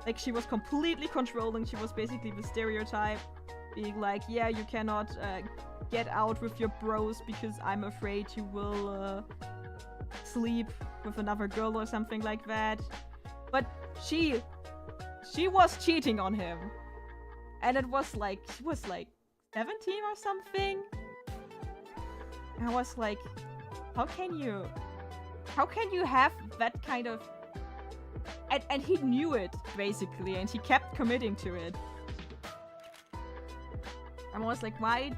Like, she was completely controlling. She was basically the stereotype, being like, yeah, you cannot get out with your bros because I'm afraid you will sleep with another girl or something like that. But she was cheating on him. And it was like, she was like 17 or something. And I was like, how can you have that kind of... And he knew it, basically, and he kept committing to it. I was like, why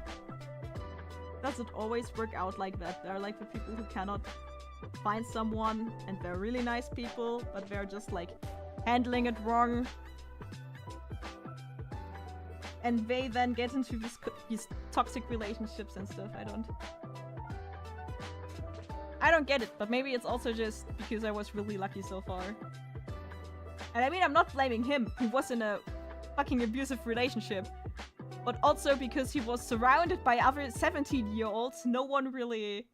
does it always work out like that? There are like the people who cannot find someone, and they're really nice people, but they're just like handling it wrong. And they then get into these toxic relationships and stuff. I don't get it, but maybe it's also just because I was really lucky so far. And I mean, I'm not blaming him. He was in a fucking abusive relationship. But also because he was surrounded by other 17-year-olds, no one really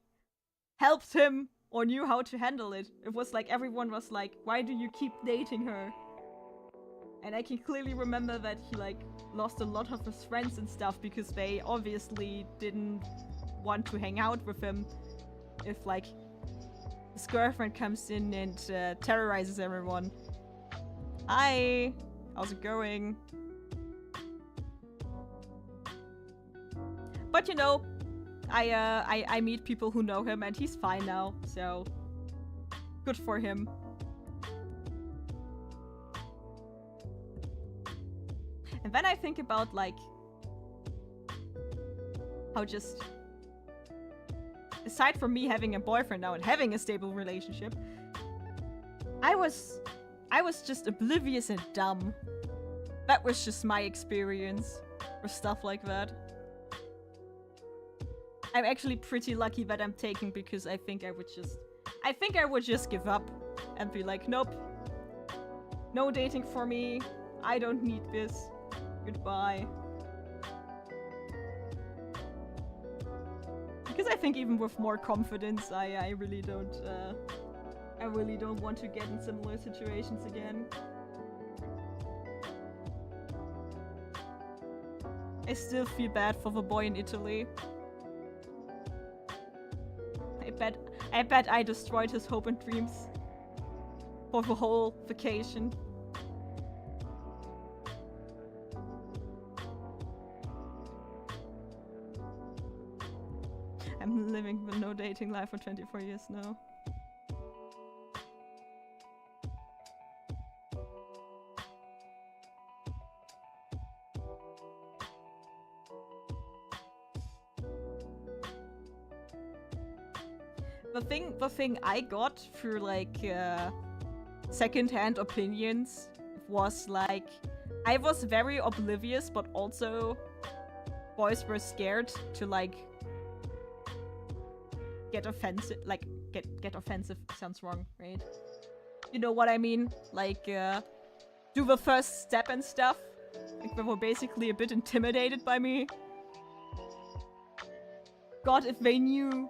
helped him or knew how to handle it. It was like everyone was like, why do you keep dating her? And I can clearly remember that he like lost a lot of his friends and stuff because they obviously didn't want to hang out with him if like his girlfriend comes in and terrorizes everyone. Hi, how's it going? But you know, I meet people who know him and he's fine now, so good for him. And then I think about like how just aside from me having a boyfriend now and having a stable relationship, I was just oblivious and dumb. That was just my experience with stuff like that. I'm actually pretty lucky that I'm taken, because I think I would just give up and be like, nope, no dating for me, I don't need this, goodbye. Because I think even with more confidence, I really don't want to get in similar situations again. I still feel bad for the boy in Italy. I bet I destroyed his hope and dreams for the whole vacation. I'm living the no dating life for 24 years now. The thing I got through like second-hand opinions was like, I was very oblivious, but also boys were scared to like get offensive. Like get offensive sounds wrong, right? You know what I mean? Like, do the first step and stuff. Like, they were basically a bit intimidated by me. God, if they knew.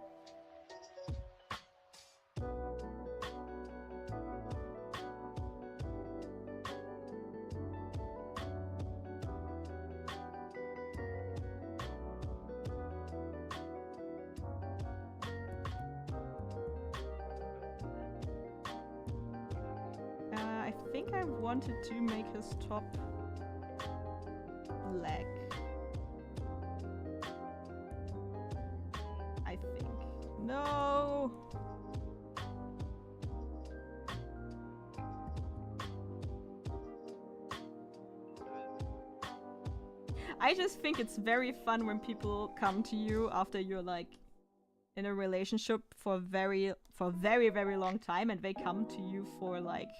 I think I wanted to make his top black. I think. No! I just think it's very fun when people come to you after you're like in a relationship for very very long time, and they come to you for like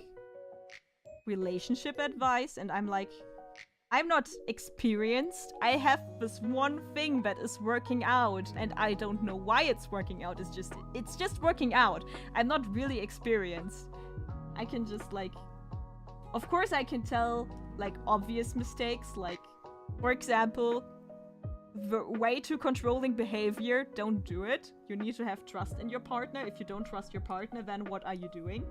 relationship advice, and I'm like, I'm not experienced. I have this one thing that is working out, and I don't know why it's working out. It's just working out. I'm not really experienced. I can just like, of course I can tell like obvious mistakes, like for example, the way too controlling behavior, don't do it. You need to have trust in your partner. If you don't trust your partner, then what are you doing?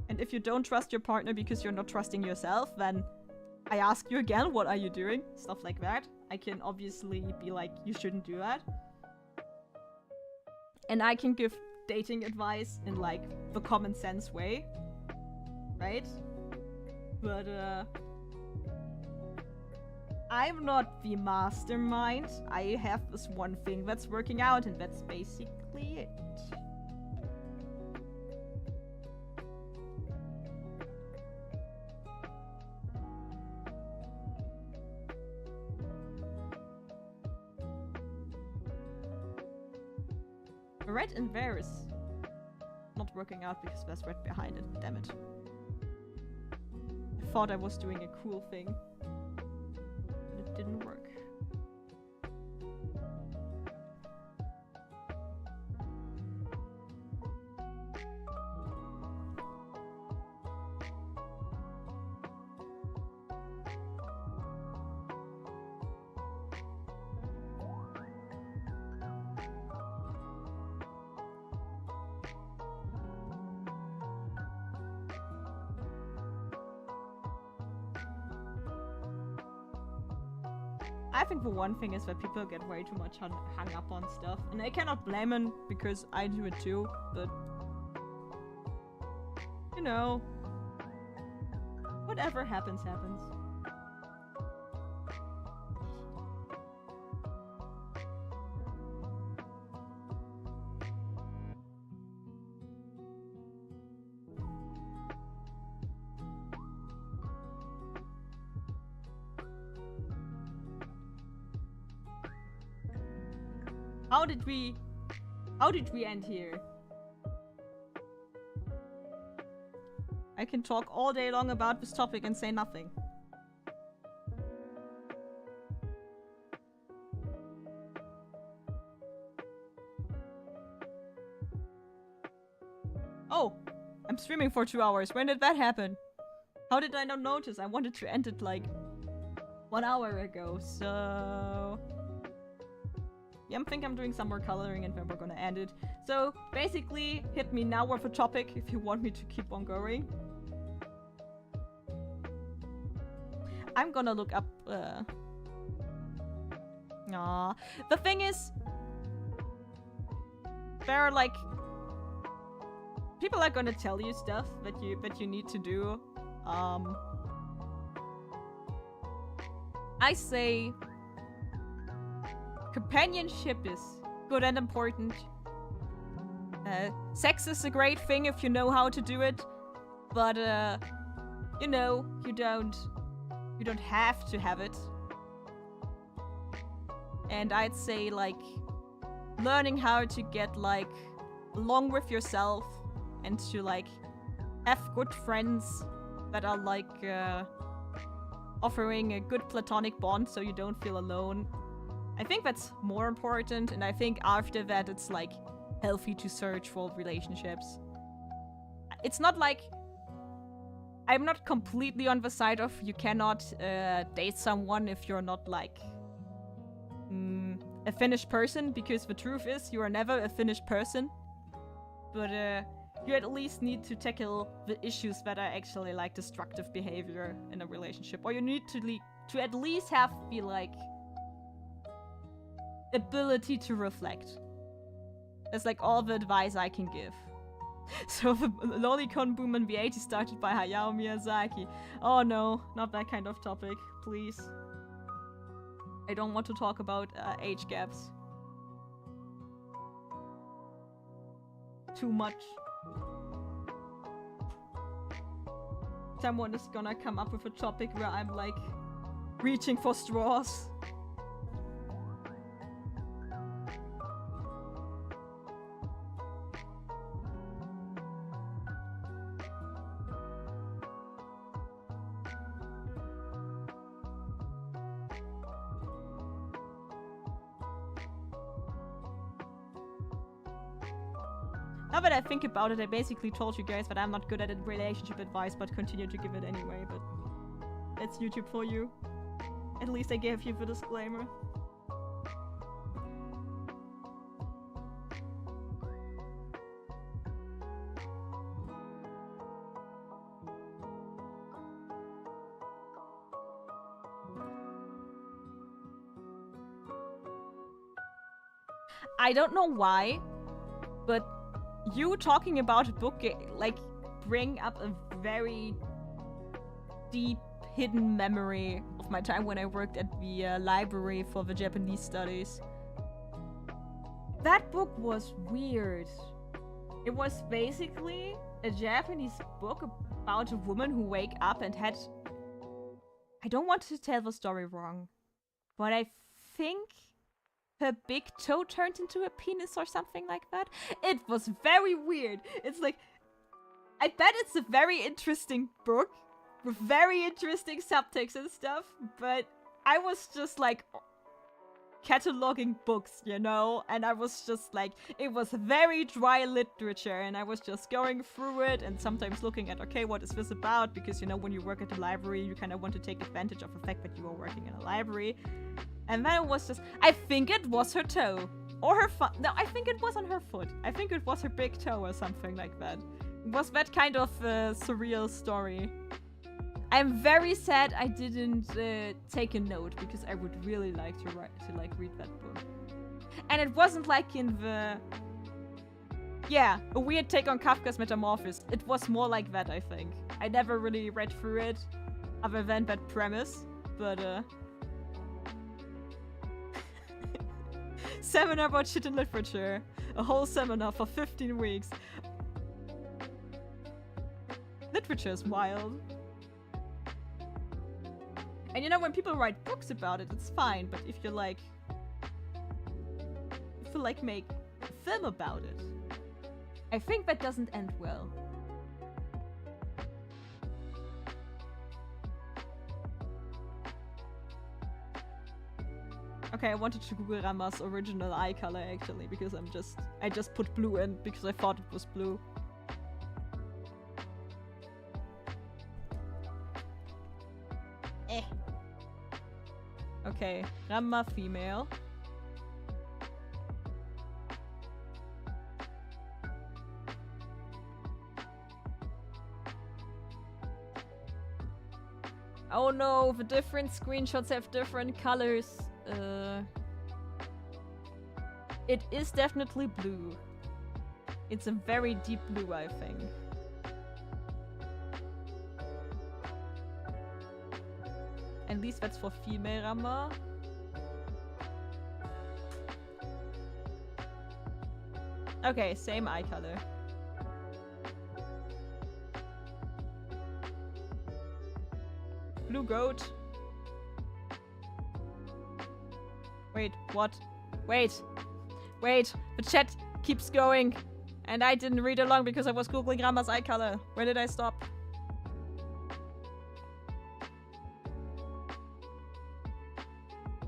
And if you don't trust your partner because you're not trusting yourself, then I ask you again, what are you doing? Stuff like that. I can obviously be like, you shouldn't do that. And I can give dating advice in like the common sense way. Right? But I'm not the mastermind. I have this one thing that's working out, and that's basically it. Red and there is not working out because there's red behind it. Damn it. I thought I was doing a cool thing, but it didn't work. I think the one thing is that people get way too much hung up on stuff. And I cannot blame them because I do it too, but... You know... Whatever happens, happens. How did we end here? I can talk all day long about this topic and say nothing. Oh, I'm streaming for 2 hours. When did that happen? How did I not notice? I wanted to end it like 1 hour ago, so... Yeah, I think I'm doing some more coloring and then we're gonna end it. So, basically, hit me now with a topic if you want me to keep on going. I'm gonna look up, The thing is... There are, like... People are gonna tell you stuff that you need to do. I say... Companionship is good and important. Sex is a great thing if you know how to do it, but you know, you don't have to have it. And I'd say like learning how to get like along with yourself and to like have good friends that are like offering a good platonic bond so you don't feel alone. I think that's more important, and I think after that it's like healthy to search for relationships. it's not like I'm not completely on the side of you cannot date someone if you're not like a finished person, because the truth is you are never a finished person. But you at least need to tackle the issues that are actually like destructive behavior in a relationship, or you need to at least have the like ability to reflect. That's like all the advice I can give. So the lolicon boom in the 80s started by Hayao Miyazaki. Oh no, not that kind of topic, please. I don't want to talk about age gaps. Too much. Someone is gonna come up with a topic where I'm like reaching for straws. Now that I think about it, I basically told you guys that I'm not good at relationship advice, but continue to give it anyway, but that's YouTube for you. At least I gave you the disclaimer. I don't know why, but you talking about a book, like, bring up a very deep, hidden memory of my time when I worked at the library for the Japanese studies. That book was weird. It was basically a Japanese book about a woman who wake up and had... I don't want to tell the story wrong, but I think her big toe turned into a penis or something like that. It was very weird. It's like, I bet it's a very interesting book with very interesting subtext and stuff, but I was just like cataloging books, you know, and I was just like, it was very dry literature, and I was just going through it and sometimes looking at, okay, what is this about? Because, you know, when you work at the library, you kind of want to take advantage of the fact that you are working in a library. And then it was just, I think it was her toe. Or her foot. No, I think it was on her foot. I think it was her big toe or something like that. It was that kind of surreal story. I'm very sad I didn't take a note, because I would really like to read that book. And it wasn't like in the... Yeah, a weird take on Kafka's Metamorphosis. It was more like that, I think. I never really read through it, other than that premise, but Seminar about shit in literature. A whole seminar for 15 weeks. Literature is wild. And you know, when people write books about it, it's fine, but if you like make a film about it, I think that doesn't end well. Okay, I wanted to Google Rama's original eye color actually, because I just put blue in because I thought it was blue. Okay, Rama female. Oh no, the different screenshots have different colors. It is definitely blue. It's a very deep blue, I think. At least that's for female Rama. Okay, same eye color. Blue goat. Wait, what? Wait! Wait! The chat keeps going! And I didn't read along because I was googling Rama's eye color. Where did I stop?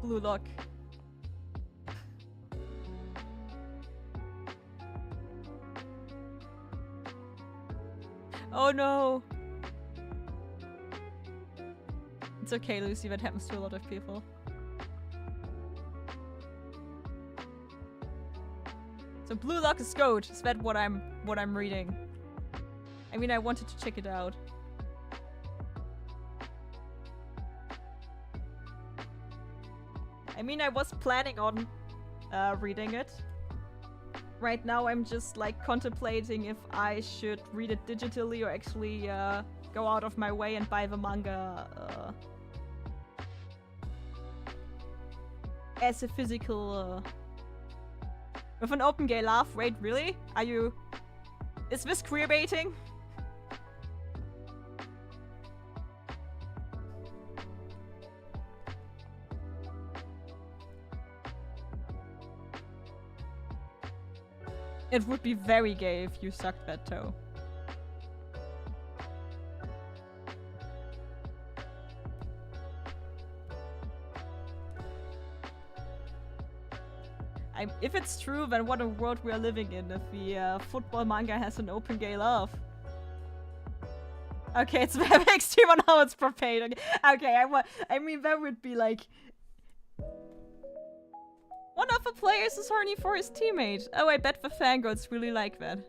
Blue lock. Oh no! It's okay, Lucy, that happens to a lot of people. So Blue Lock is goat. Is that what I'm reading? I mean, I wanted to check it out. I mean, I was planning on reading it. Right now, I'm just like contemplating if I should read it digitally or actually go out of my way and buy the manga as a physical. With an open gay laugh. Wait, really? Are you? Is this queerbaiting? It would be very gay if you sucked that toe. If it's true, then what a world we are living in if the football manga has an open gay love. Okay, it's very extreme on how it's portrayed. Okay, I mean, that would be like... One of the players is horny for his teammate. Oh, I bet the fangirls really like that.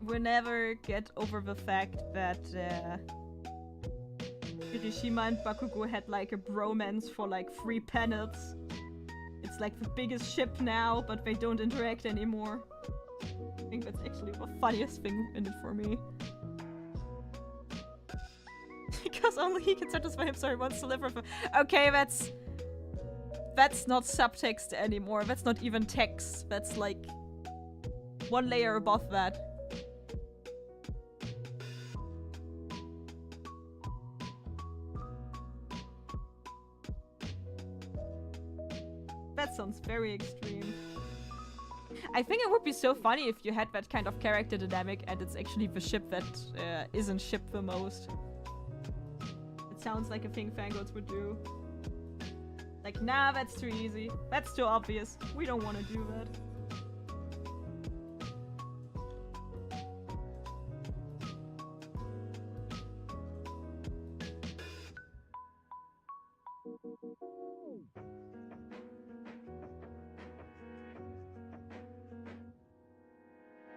We'll never get over the fact that Kirishima and Bakugo had like a bromance for like 3 panels. It's like the biggest ship now, but they don't interact anymore. I think that's actually the funniest thing in it for me. Because only he can satisfy himself, he wants to live with a— Okay, that's not subtext anymore. That's not even text. That's like one layer above that. That sounds very extreme. I think it would be so funny if you had that kind of character dynamic and it's actually the ship that isn't shipped the most. It sounds like a thing fangirls would do. Like, nah, that's too easy. That's too obvious. We don't want to do that.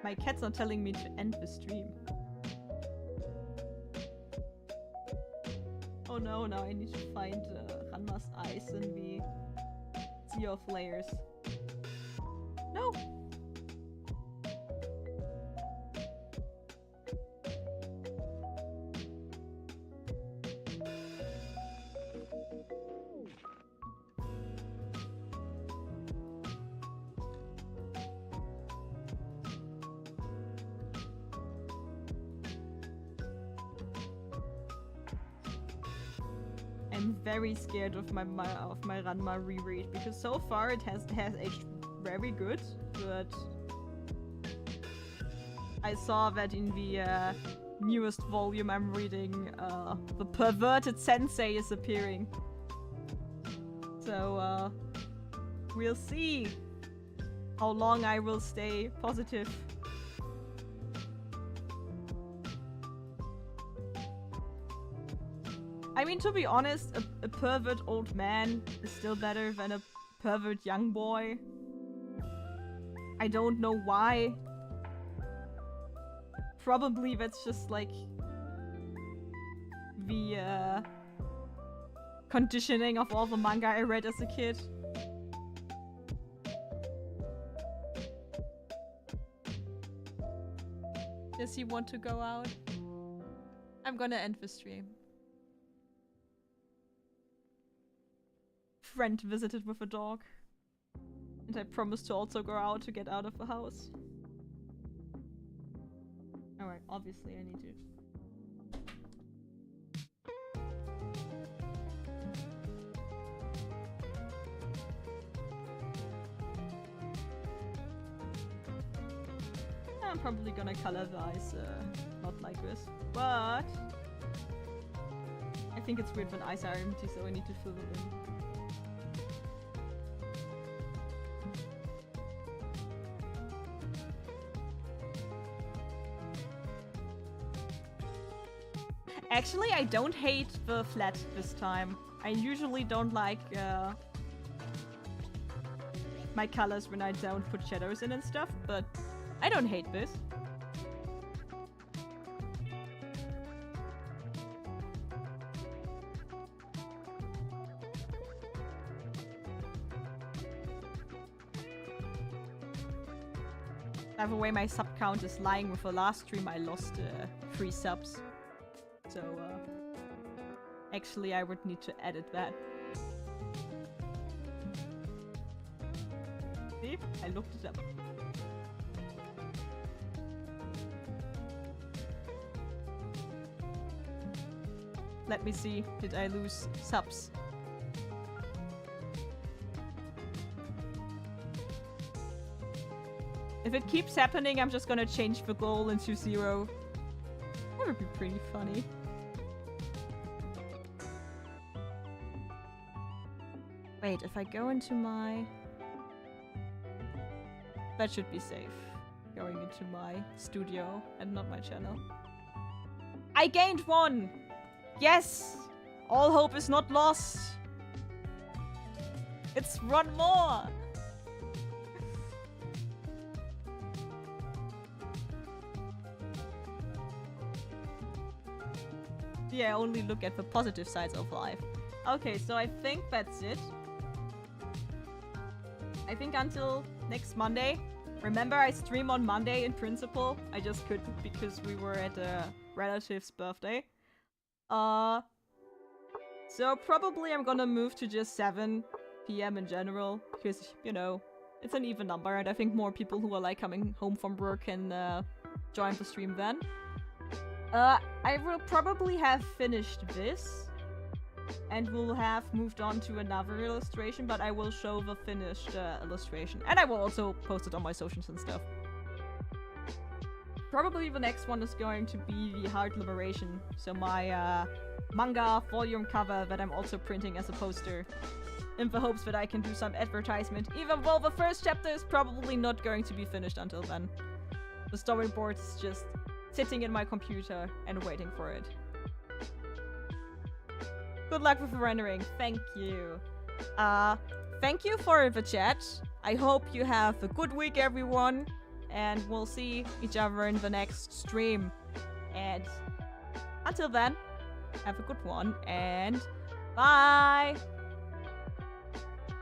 My cat's not telling me to end the stream. Oh no, now I need to find Ranma's eyes in the sea of layers. No! Very scared of my Ranma reread because so far it has aged very good, but I saw that in the newest volume I'm reading, the perverted sensei is appearing. So we'll see how long I will stay positive. I mean, to be honest, a pervert old man is still better than a pervert young boy. I don't know why. Probably that's just like the conditioning of all the manga I read as a kid. Does he want to go out? I'm gonna end the stream. Friend visited with a dog. And I promised to also go out to get out of the house. Alright, obviously I need to. I'm probably gonna color the eyes not like this. But I think it's weird when eyes are empty, so I need to fill them in. Actually, I don't hate the flat this time. I usually don't like my colors when I don't put shadows in and stuff, but I don't hate this. By the way, my sub count is lying. With the last stream I lost 3 subs. So, actually I would need to edit that. See? I looked it up. Let me see. Did I lose subs? If it keeps happening, I'm just gonna change the goal into 0. That would be pretty funny. Wait, if I go into my... That should be safe. Going into my studio and not my channel. I gained 1! Yes! All hope is not lost! It's 1 more! Yeah, I only look at the positive sides of life. Okay, so I think that's it. I think until next Monday. Remember, I stream on Monday in principle. I just couldn't because we were at a relative's birthday. So probably I'm gonna move to just 7 PM in general. Because, you know, it's an even number. And I think more people who are like coming home from work can join the stream then. I will probably have finished this. And we'll have moved on to another illustration, but I will show the finished illustration. And I will also post it on my socials and stuff. Probably the next one is going to be the Heart Liberation. So my manga volume cover that I'm also printing as a poster. In the hopes that I can do some advertisement. Even though the first chapter is probably not going to be finished until then. The storyboard is just sitting in my computer and waiting for it. Good luck with the rendering. Thank you. Thank you for the chat. I hope you have a good week, everyone. And we'll see each other in the next stream. And until then, have a good one and bye!